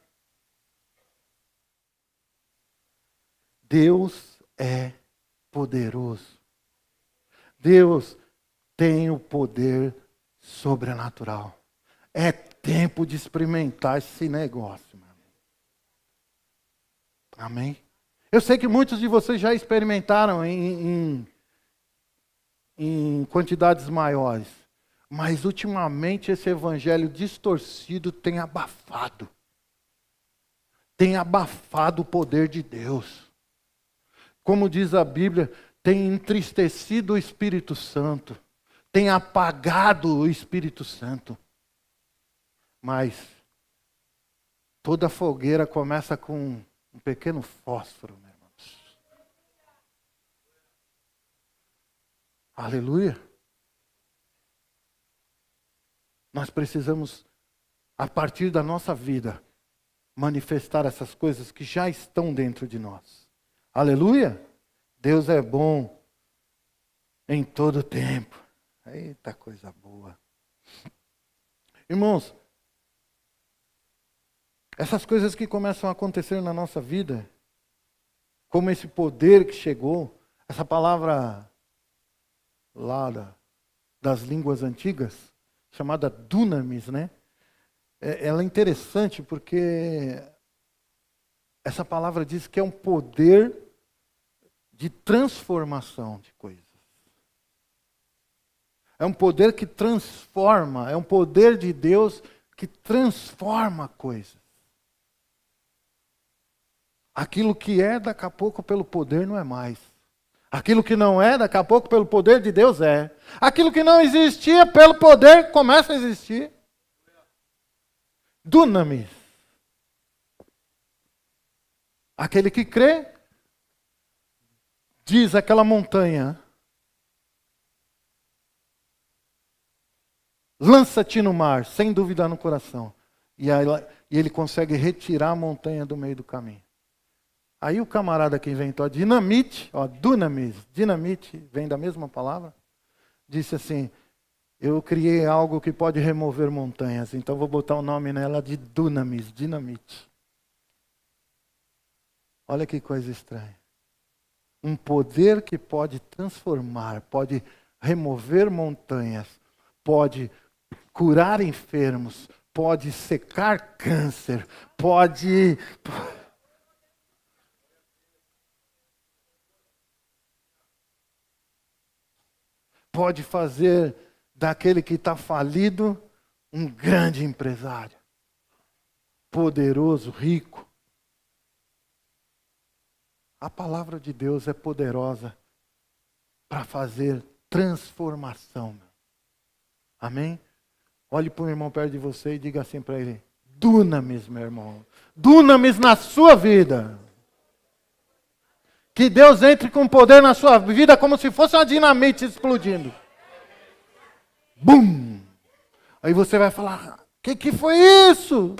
Deus é poderoso. Deus tem o poder sobrenatural. É tempo de experimentar esse negócio, meu irmão. Amém? Eu sei que muitos de vocês já experimentaram em quantidades maiores. Mas ultimamente esse evangelho distorcido tem abafado. Tem abafado o poder de Deus. Como diz a Bíblia, tem entristecido o Espírito Santo. Tem apagado o Espírito Santo. Mas toda fogueira começa com um pequeno fósforo, meus irmãos. Aleluia. Nós precisamos, a partir da nossa vida, manifestar essas coisas que já estão dentro de nós. Aleluia. Deus é bom em todo tempo. Eita coisa boa. Irmãos, essas coisas que começam a acontecer na nossa vida, como esse poder que chegou, essa palavra lá das línguas antigas, chamada dunamis, né? Ela é interessante porque essa palavra diz que é um poder de transformação de coisas. É um poder que transforma, é um poder de Deus que transforma coisas. Aquilo que é, daqui a pouco, pelo poder, não é mais. Aquilo que não é, daqui a pouco, pelo poder de Deus, é. Aquilo que não existia, pelo poder, começa a existir. Dunamis. Aquele que crê, diz aquela montanha, lança-te no mar, sem dúvida no coração. E ele consegue retirar a montanha do meio do caminho. Aí o camarada que inventou a dinamite, dunamis, dinamite, vem da mesma palavra, disse assim, eu criei algo que pode remover montanhas, então vou botar o nome nela de dunamis, dinamite. Olha que coisa estranha. Um poder que pode transformar, pode remover montanhas, pode curar enfermos, pode secar câncer, pode fazer daquele que está falido um grande empresário, poderoso, rico. A palavra de Deus é poderosa para fazer transformação. Amém? Olhe para o irmão perto de você e diga assim para ele, dunamis, meu irmão. Dunamis na sua vida. Que Deus entre com poder na sua vida como se fosse uma dinamite explodindo. Bum! Aí você vai falar, que foi isso?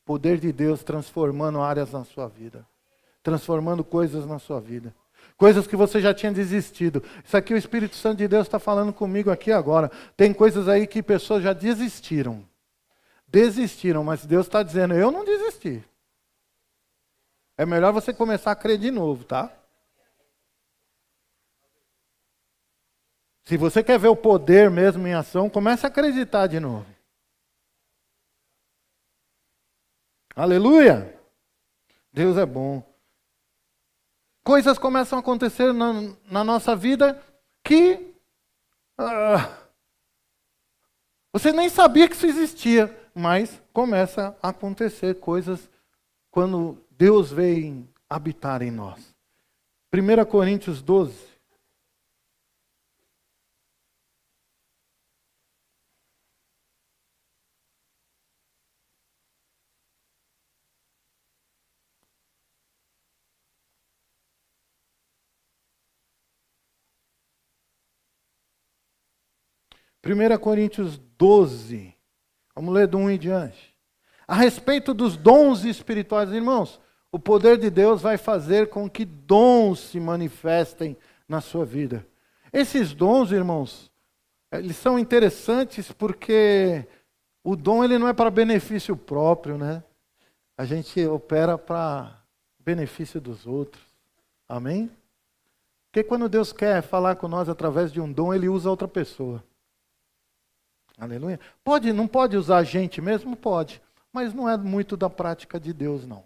Poder de Deus transformando áreas na sua vida. Transformando coisas na sua vida. Coisas que você já tinha desistido. Isso aqui o Espírito Santo de Deus está falando comigo aqui agora. Tem coisas aí que pessoas já desistiram. Desistiram, mas Deus está dizendo, eu não desisti. É melhor você começar a crer de novo, tá? Se você quer ver o poder mesmo em ação, comece a acreditar de novo. Aleluia! Deus é bom. Coisas começam a acontecer na nossa vida que você nem sabia que isso existia, mas começa a acontecer coisas quando Deus vem habitar em nós. 1 Coríntios 12. Primeira Coríntios 12. Vamos ler do 1 em diante. A respeito dos dons espirituais, irmãos, o poder de Deus vai fazer com que dons se manifestem na sua vida. Esses dons, irmãos, eles são interessantes porque o dom ele não é para benefício próprio, né? A gente opera para benefício dos outros. Amém? Porque quando Deus quer falar com nós através de um dom, Ele usa outra pessoa. Aleluia. Não pode usar a gente mesmo? Pode. Mas não é muito da prática de Deus, não.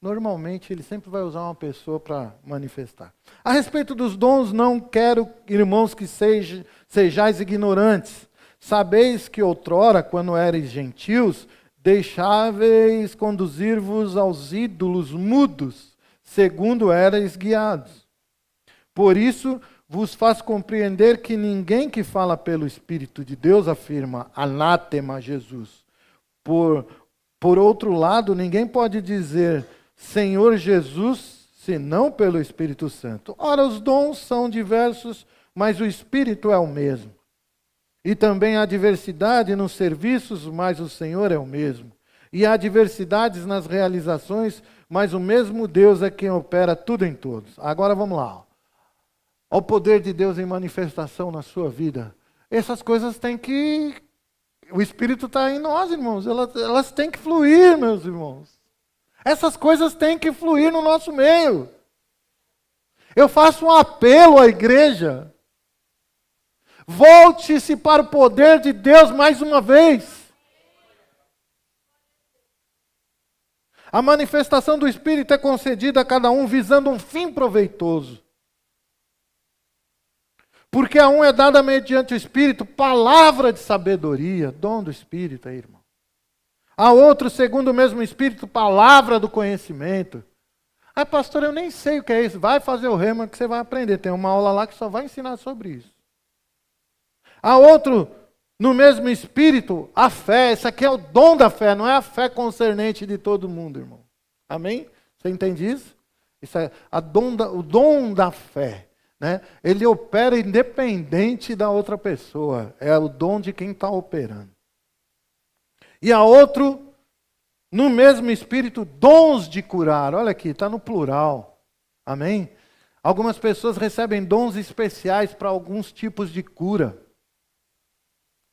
Normalmente, Ele sempre vai usar uma pessoa para manifestar. A respeito dos dons, não quero, irmãos, que sejais ignorantes. Sabeis que outrora, quando erais gentios, deixáveis conduzir-vos aos ídolos mudos, segundo erais guiados. Por isso, vos faz compreender que ninguém que fala pelo Espírito de Deus afirma anátema Jesus. Por outro lado, ninguém pode dizer Senhor Jesus, senão pelo Espírito Santo. Ora, os dons são diversos, mas o Espírito é o mesmo. E também há diversidade nos serviços, mas o Senhor é o mesmo. E há diversidades nas realizações, mas o mesmo Deus é quem opera tudo em todos. Agora vamos lá. Olha o poder de Deus em manifestação na sua vida. Essas coisas têm que O Espírito está em nós, irmãos. Elas têm que fluir, meus irmãos. Essas coisas têm que fluir no nosso meio. Eu faço um apelo à igreja. Volte-se para o poder de Deus mais uma vez. A manifestação do Espírito é concedida a cada um visando um fim proveitoso. Porque a um é dada mediante o Espírito palavra de sabedoria, dom do Espírito aí, irmão. A outro, segundo o mesmo Espírito, palavra do conhecimento. Ah, pastor, eu nem sei o que é isso. Vai fazer o rema que você vai aprender. Tem uma aula lá que só vai ensinar sobre isso. A outro, no mesmo Espírito, a fé. Esse aqui é o dom da fé, não é a fé concernente de todo mundo, irmão. Amém? Você entende isso? Isso é o dom da fé. Né? Ele opera independente da outra pessoa. É o dom de quem está operando. E a outro, no mesmo Espírito, dons de curar. Olha aqui, está no plural. Amém? Algumas pessoas recebem dons especiais para alguns tipos de cura.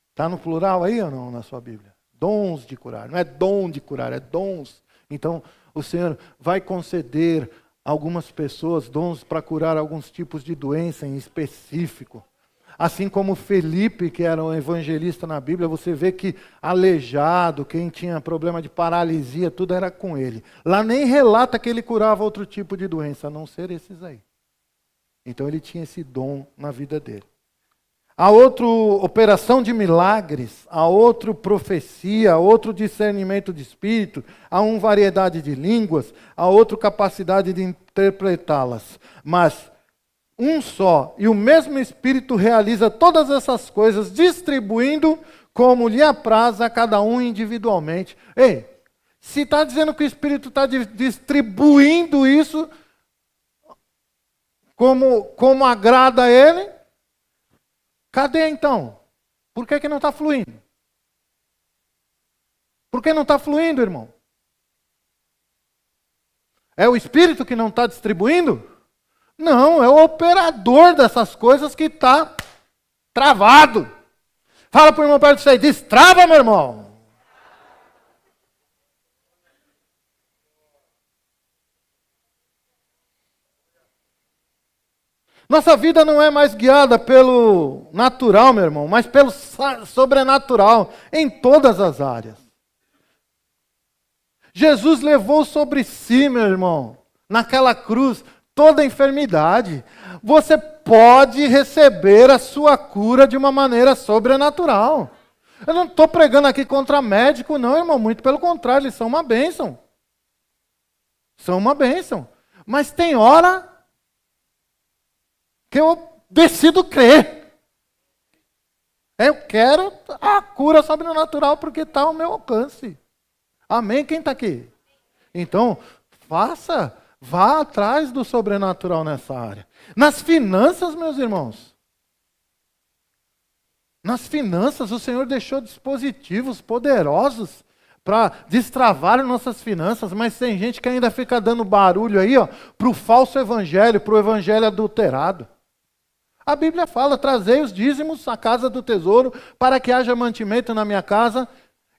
Está no plural aí ou não na sua Bíblia? Dons de curar. Não é dom de curar, é dons. Então, o Senhor vai conceder a algumas pessoas dons para curar alguns tipos de doença em específico. Assim como Felipe, que era um evangelista na Bíblia, você vê que aleijado, quem tinha problema de paralisia, tudo era com ele. Lá nem relata que ele curava outro tipo de doença, a não ser esses aí. Então ele tinha esse dom na vida dele. Há outro operação de milagres, há outro profecia, há outro discernimento de espírito, há uma variedade de línguas, há outra capacidade de interpretá-las. Mas um só e o mesmo Espírito realiza todas essas coisas, distribuindo como lhe apraz a cada um individualmente. Ei, se está dizendo que o Espírito está distribuindo isso como agrada a ele, cadê então? Por que não está fluindo? Por que não está fluindo, irmão? É o Espírito que não está distribuindo? Não, é o operador dessas coisas que está travado. Fala para o irmão perto de você, destrava, meu irmão. Nossa vida não é mais guiada pelo natural, meu irmão, mas pelo sobrenatural, em todas as áreas. Jesus levou sobre si, meu irmão, naquela cruz, toda a enfermidade. Você pode receber a sua cura de uma maneira sobrenatural. Eu não estou pregando aqui contra médico, não, irmão. Muito pelo contrário, eles são uma bênção. São uma bênção. Mas tem hora que eu decido crer. Eu quero a cura sobrenatural porque está ao meu alcance. Amém? Quem está aqui? Então, vá atrás do sobrenatural nessa área. Nas finanças, meus irmãos. Nas finanças, o Senhor deixou dispositivos poderosos para destravar nossas finanças, mas tem gente que ainda fica dando barulho aí, para o falso evangelho, para o evangelho adulterado. A Bíblia fala, trazei os dízimos à casa do tesouro, para que haja mantimento na minha casa,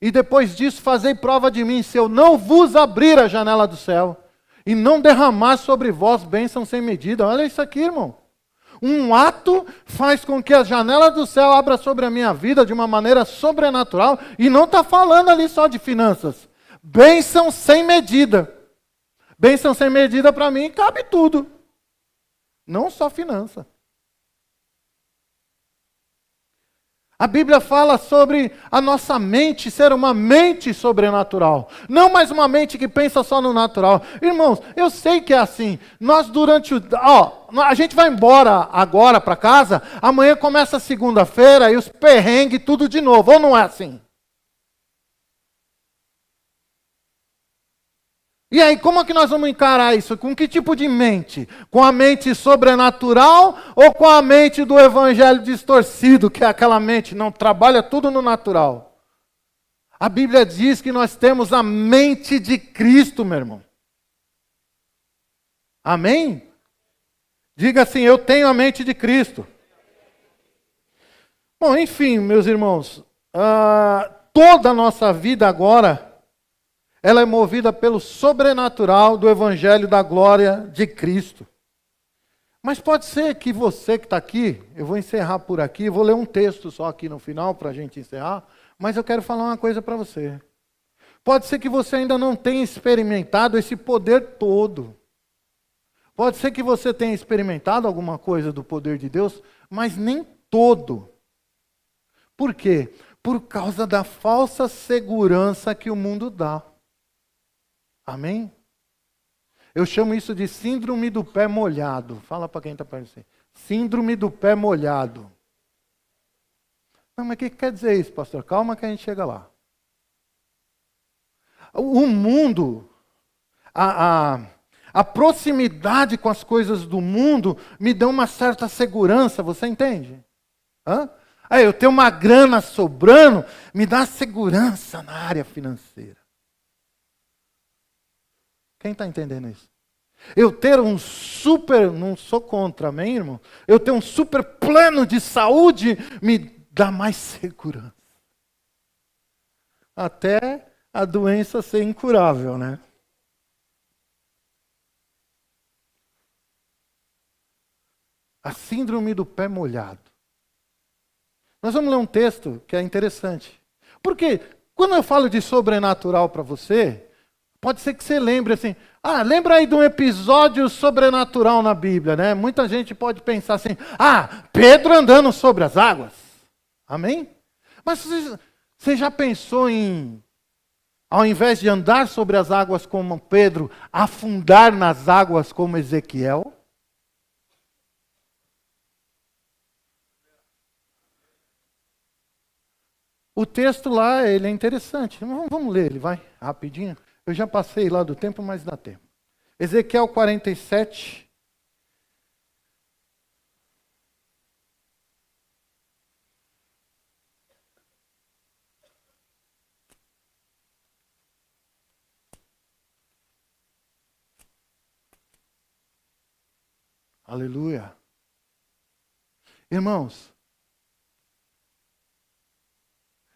e depois disso fazei prova de mim, se eu não vos abrir a janela do céu, e não derramar sobre vós bênção sem medida. Olha isso aqui, irmão. Um ato faz com que a janela do céu abra sobre a minha vida de uma maneira sobrenatural, e não está falando ali só de finanças. Bênção sem medida. Bênção sem medida para mim cabe tudo. Não só finança. A Bíblia fala sobre a nossa mente ser uma mente sobrenatural. Não mais uma mente que pensa só no natural. Irmãos, eu sei que é assim. Nós a gente vai embora agora para casa, amanhã começa a segunda-feira e os perrengues tudo de novo. Ou não é assim? E aí, como é que nós vamos encarar isso? Com que tipo de mente? Com a mente sobrenatural ou com a mente do evangelho distorcido, que é aquela mente não trabalha tudo no natural? A Bíblia diz que nós temos a mente de Cristo, meu irmão. Amém? Diga assim, eu tenho a mente de Cristo. Bom, enfim, meus irmãos, toda a nossa vida agora, ela é movida pelo sobrenatural do Evangelho da glória de Cristo. Mas pode ser que você que está aqui, eu vou encerrar por aqui, vou ler um texto só aqui no final para a gente encerrar, mas eu quero falar uma coisa para você. Pode ser que você ainda não tenha experimentado esse poder todo. Pode ser que você tenha experimentado alguma coisa do poder de Deus, mas nem todo. Por quê? Por causa da falsa segurança que o mundo dá. Amém? Eu chamo isso de síndrome do pé molhado. Fala para quem está perto de você. Síndrome do pé molhado. Não, mas o que quer dizer isso, pastor? Calma que a gente chega lá. O mundo, a proximidade com as coisas do mundo me dá uma certa segurança, você entende? Eu tenho uma grana sobrando, me dá segurança na área financeira. Quem está entendendo isso? Eu ter um super, não sou contra, amém, irmão? Eu ter um super plano de saúde me dá mais segurança. Até a doença ser incurável, né? A síndrome do pé molhado. Nós vamos ler um texto que é interessante. Porque quando eu falo de sobrenatural para você, pode ser que você lembre assim, lembra aí de um episódio sobrenatural na Bíblia, né? Muita gente pode pensar assim, Pedro andando sobre as águas. Amém? Mas você já pensou em, ao invés de andar sobre as águas como Pedro, afundar nas águas como Ezequiel? O texto lá, ele é interessante. Vamos ler ele, vai, rapidinho. Eu já passei lá do tempo, mas dá tempo. Ezequiel 47. Aleluia. Irmãos,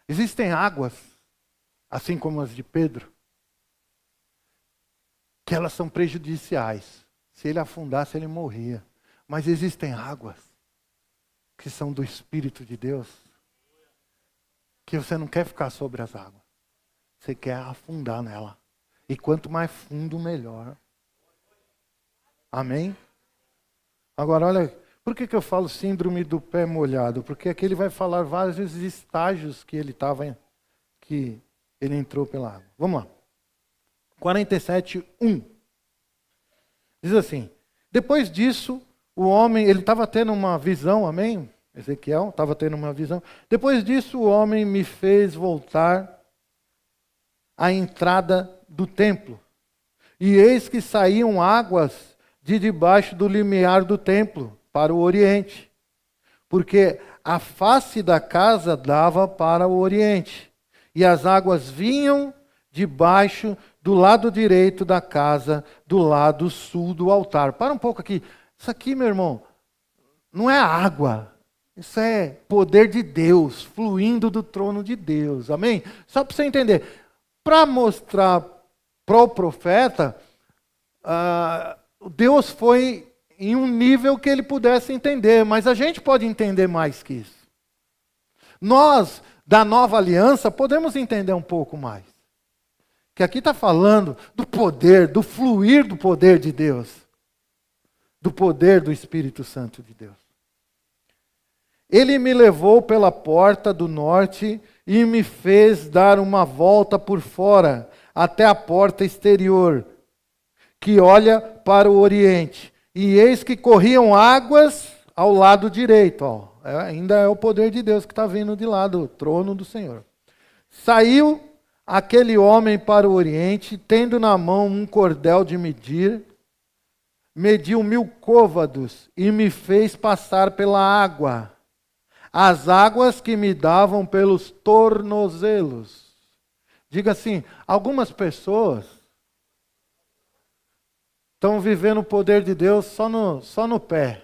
existem águas, assim como as de Pedro, que elas são prejudiciais. Se ele afundasse, ele morria. Mas existem águas que são do Espírito de Deus, que você não quer ficar sobre as águas. Você quer afundar nela. E quanto mais fundo, melhor. Amém? Agora, olha, por que eu falo síndrome do pé molhado? Porque aqui ele vai falar vários estágios que ele estava, que ele entrou pela água. Vamos lá. 47:1. Diz assim: depois disso, o homem, ele estava tendo uma visão, amém? Ezequiel estava tendo uma visão. Depois disso, o homem me fez voltar à entrada do templo. E eis que saíam águas de debaixo do limiar do templo para o oriente, porque a face da casa dava para o oriente, e as águas vinham debaixo do lado direito da casa, do lado sul do altar. Para um pouco aqui. Isso aqui, meu irmão, não é água. Isso é poder de Deus, fluindo do trono de Deus. Amém? Só para você entender. Para mostrar para o profeta, Deus foi em um nível que ele pudesse entender. Mas a gente pode entender mais que isso. Nós, da nova aliança, podemos entender um pouco mais. Que aqui está falando do poder, do fluir do poder de Deus. Do poder do Espírito Santo de Deus. Ele me levou pela porta do norte e me fez dar uma volta por fora, até a porta exterior, que olha para o oriente. E eis que corriam águas ao lado direito. Ainda é o poder de Deus que está vindo de lá, do trono do Senhor. Saiu aquele homem para o oriente, tendo na mão um cordel de medir, mediu 1000 côvados e me fez passar pela água, as águas que me davam pelos tornozelos. Diga assim, algumas pessoas estão vivendo o poder de Deus só no pé,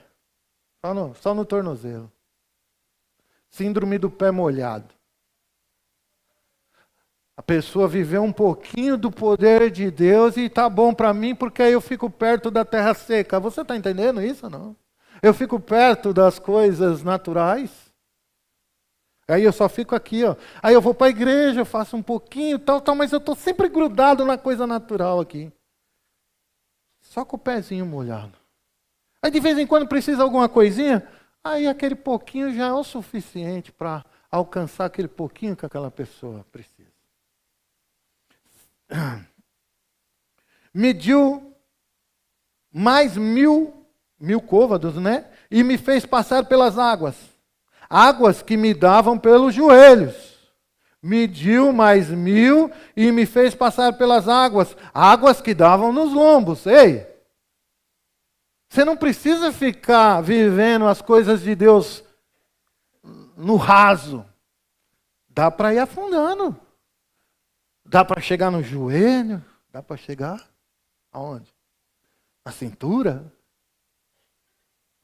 só no tornozelo. Síndrome do pé molhado. A pessoa viver um pouquinho do poder de Deus e tá bom para mim porque aí eu fico perto da terra seca. Você está entendendo isso ou não? Eu fico perto das coisas naturais. Aí eu só fico aqui, ó. Aí eu vou para a igreja, eu faço um pouquinho, tal, tal, mas eu estou sempre grudado na coisa natural aqui. Só com o pezinho molhado. Aí de vez em quando precisa alguma coisinha, aí aquele pouquinho já é o suficiente para alcançar aquele pouquinho que aquela pessoa precisa. Mediu mais mil côvados, né? E me fez passar pelas águas. Águas que me davam pelos joelhos. Mediu mais 1000 e me fez passar pelas águas. Águas que davam nos lombos. Ei! Você não precisa ficar vivendo as coisas de Deus no raso. Dá para ir afundando. Dá para chegar no joelho. Dá para chegar aonde? Na cintura.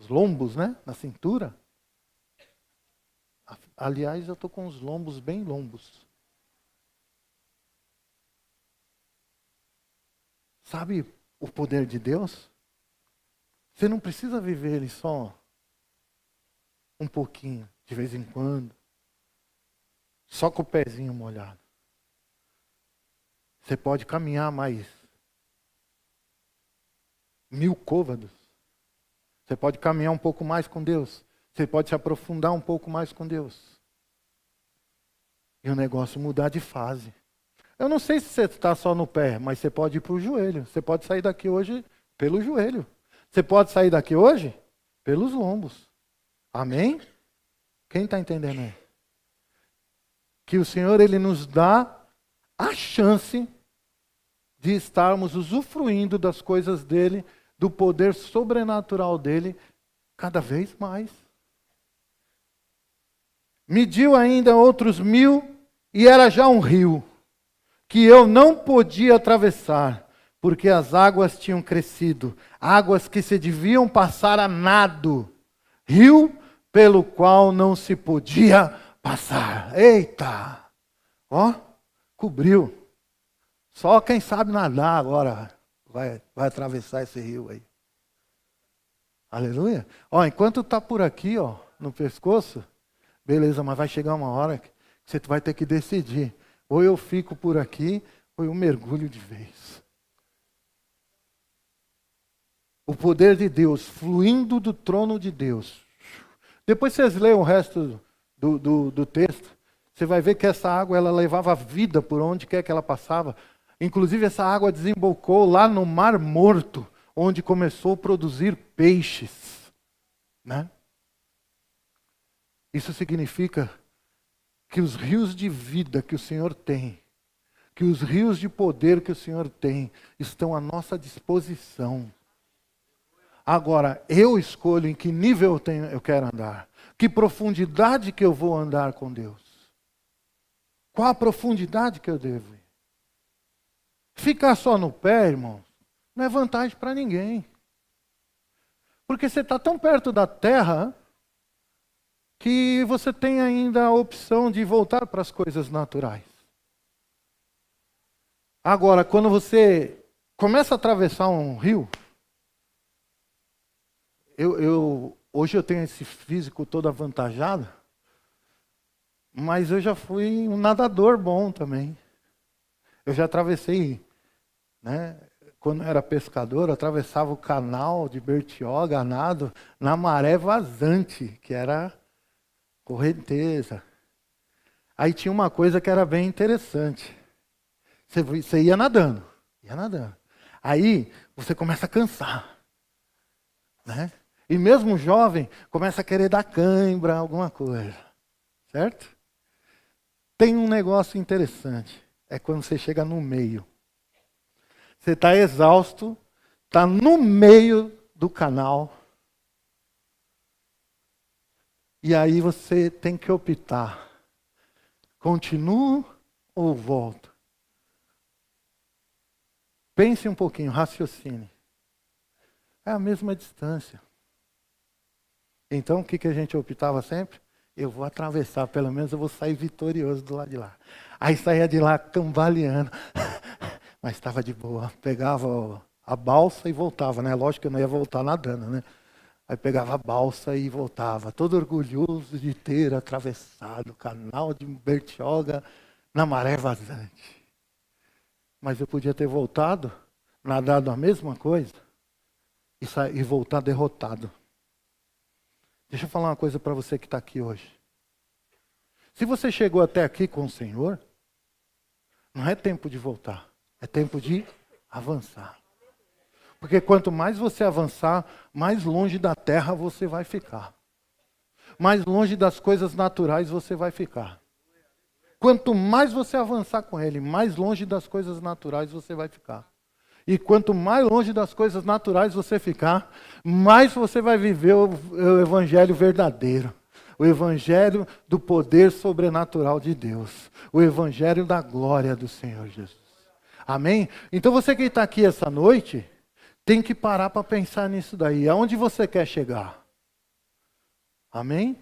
Os lombos, né? Na cintura. Aliás, eu estou com os lombos bem lombos. Sabe o poder de Deus? Você não precisa viver ele só um pouquinho, de vez em quando. Só com o pezinho molhado. Você pode caminhar mais 1000 côvados. Você pode caminhar um pouco mais com Deus. Você pode se aprofundar um pouco mais com Deus. E o negócio mudar de fase. Eu não sei se você está só no pé, mas você pode ir para o joelho. Você pode sair daqui hoje pelo joelho. Você pode sair daqui hoje pelos lombos. Amém? Quem está entendendo aí? Que o Senhor, Ele nos dá a chance de estarmos usufruindo das coisas dEle, do poder sobrenatural dEle, cada vez mais. Mediu ainda outros 1000 e era já um rio, que eu não podia atravessar, porque as águas tinham crescido, águas que se deviam passar a nado, rio pelo qual não se podia passar. Eita! Ó, cobriu. Só quem sabe nadar agora vai atravessar esse rio aí. Aleluia. Ó, enquanto está por aqui, ó, no pescoço, beleza, mas vai chegar uma hora que você vai ter que decidir. Ou eu fico por aqui, ou eu mergulho de vez. O poder de Deus, fluindo do trono de Deus. Depois vocês leem o resto do texto, você vai ver que essa água, ela levava vida por onde quer que ela passava. Inclusive essa água desembocou lá no Mar Morto, onde começou a produzir peixes. Né? Isso significa que os rios de vida que o Senhor tem, que os rios de poder que o Senhor tem, estão à nossa disposição. Agora, eu escolho em que nível eu quero andar, que profundidade que eu vou andar com Deus. Qual a profundidade que eu devo ir? Ficar só no pé, irmão, não é vantagem para ninguém. Porque você está tão perto da terra que você tem ainda a opção de voltar para as coisas naturais. Agora, quando você começa a atravessar um rio, hoje eu tenho esse físico todo avantajado, mas eu já fui um nadador bom também. Eu já atravessei, né? Quando eu era pescador, eu atravessava o canal de Bertioga a nado na maré vazante, que era correnteza. Aí tinha uma coisa que era bem interessante. Você ia nadando. Aí você começa a cansar. Né? E mesmo jovem, começa a querer dar cãibra, alguma coisa. Certo? Tem um negócio interessante. É quando você chega no meio. Você está exausto, está no meio do canal. E aí você tem que optar. Continuo ou volto? Pense um pouquinho, raciocine. É a mesma distância. Então o que a gente optava sempre? eu vou atravessar, pelo menos eu vou sair vitorioso do lado de lá. Aí saía de lá cambaleando, mas estava de boa. Pegava a balsa e voltava, né? Lógico que eu não ia voltar nadando, né? Aí pegava a balsa e voltava, todo orgulhoso de ter atravessado o canal de Bertioga na maré vazante. Mas eu podia ter voltado, nadado a mesma coisa e voltar derrotado. Deixa eu falar uma coisa para você que está aqui hoje. Se você chegou até aqui com o Senhor, não é tempo de voltar, é tempo de avançar. Porque quanto mais você avançar, mais longe da terra você vai ficar. Mais longe das coisas naturais você vai ficar. Quanto mais você avançar com Ele, mais longe das coisas naturais você vai ficar. E quanto mais longe das coisas naturais você ficar, mais você vai viver o evangelho verdadeiro. O evangelho do poder sobrenatural de Deus. O evangelho da glória do Senhor Jesus. Amém? Então você que está aqui essa noite, tem que parar para pensar nisso daí. Aonde você quer chegar? Amém?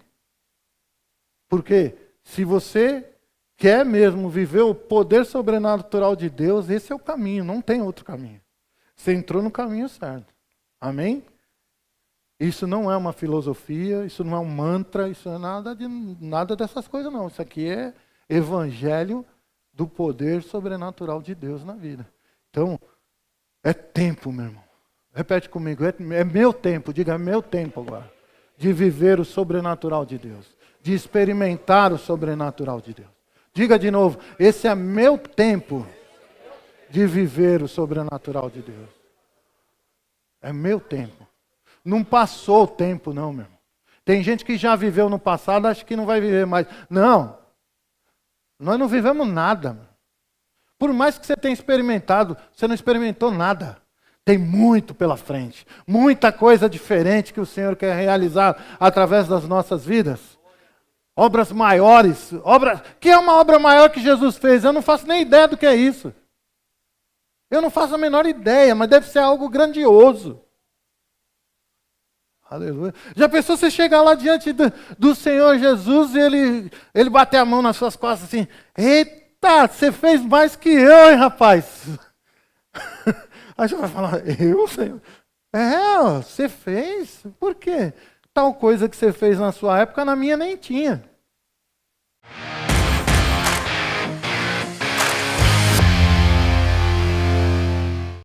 Porque se você quer mesmo viver o poder sobrenatural de Deus, esse é o caminho, não tem outro caminho. Você entrou no caminho certo. Amém? Isso não é uma filosofia, isso não é um mantra, isso não é nada dessas coisas não. Isso aqui é evangelho do poder sobrenatural de Deus na vida. Então, é tempo, meu irmão. Repete comigo, é meu tempo, diga, é meu tempo agora, de viver o sobrenatural de Deus, de experimentar o sobrenatural de Deus. Diga de novo, esse é meu tempo de viver o sobrenatural de Deus. É meu tempo. Não passou o tempo não, meu irmão. Tem gente que já viveu no passado, acha que não vai viver mais. Não, nós não vivemos nada. Por mais que você tenha experimentado, você não experimentou nada. Tem muito pela frente, muita coisa diferente que o Senhor quer realizar através das nossas vidas. Obras maiores, que é uma obra maior que Jesus fez? Eu não faço nem ideia do que é isso. Eu não faço a menor ideia, mas deve ser algo grandioso. Aleluia. Já pensou você chegar lá diante do Senhor Jesus e ele bater a mão nas suas costas assim, eita, você fez mais que eu, hein, rapaz? Aí você vai falar, eu, Senhor? Você fez? Por quê? Tal coisa que você fez na sua época, na minha nem tinha.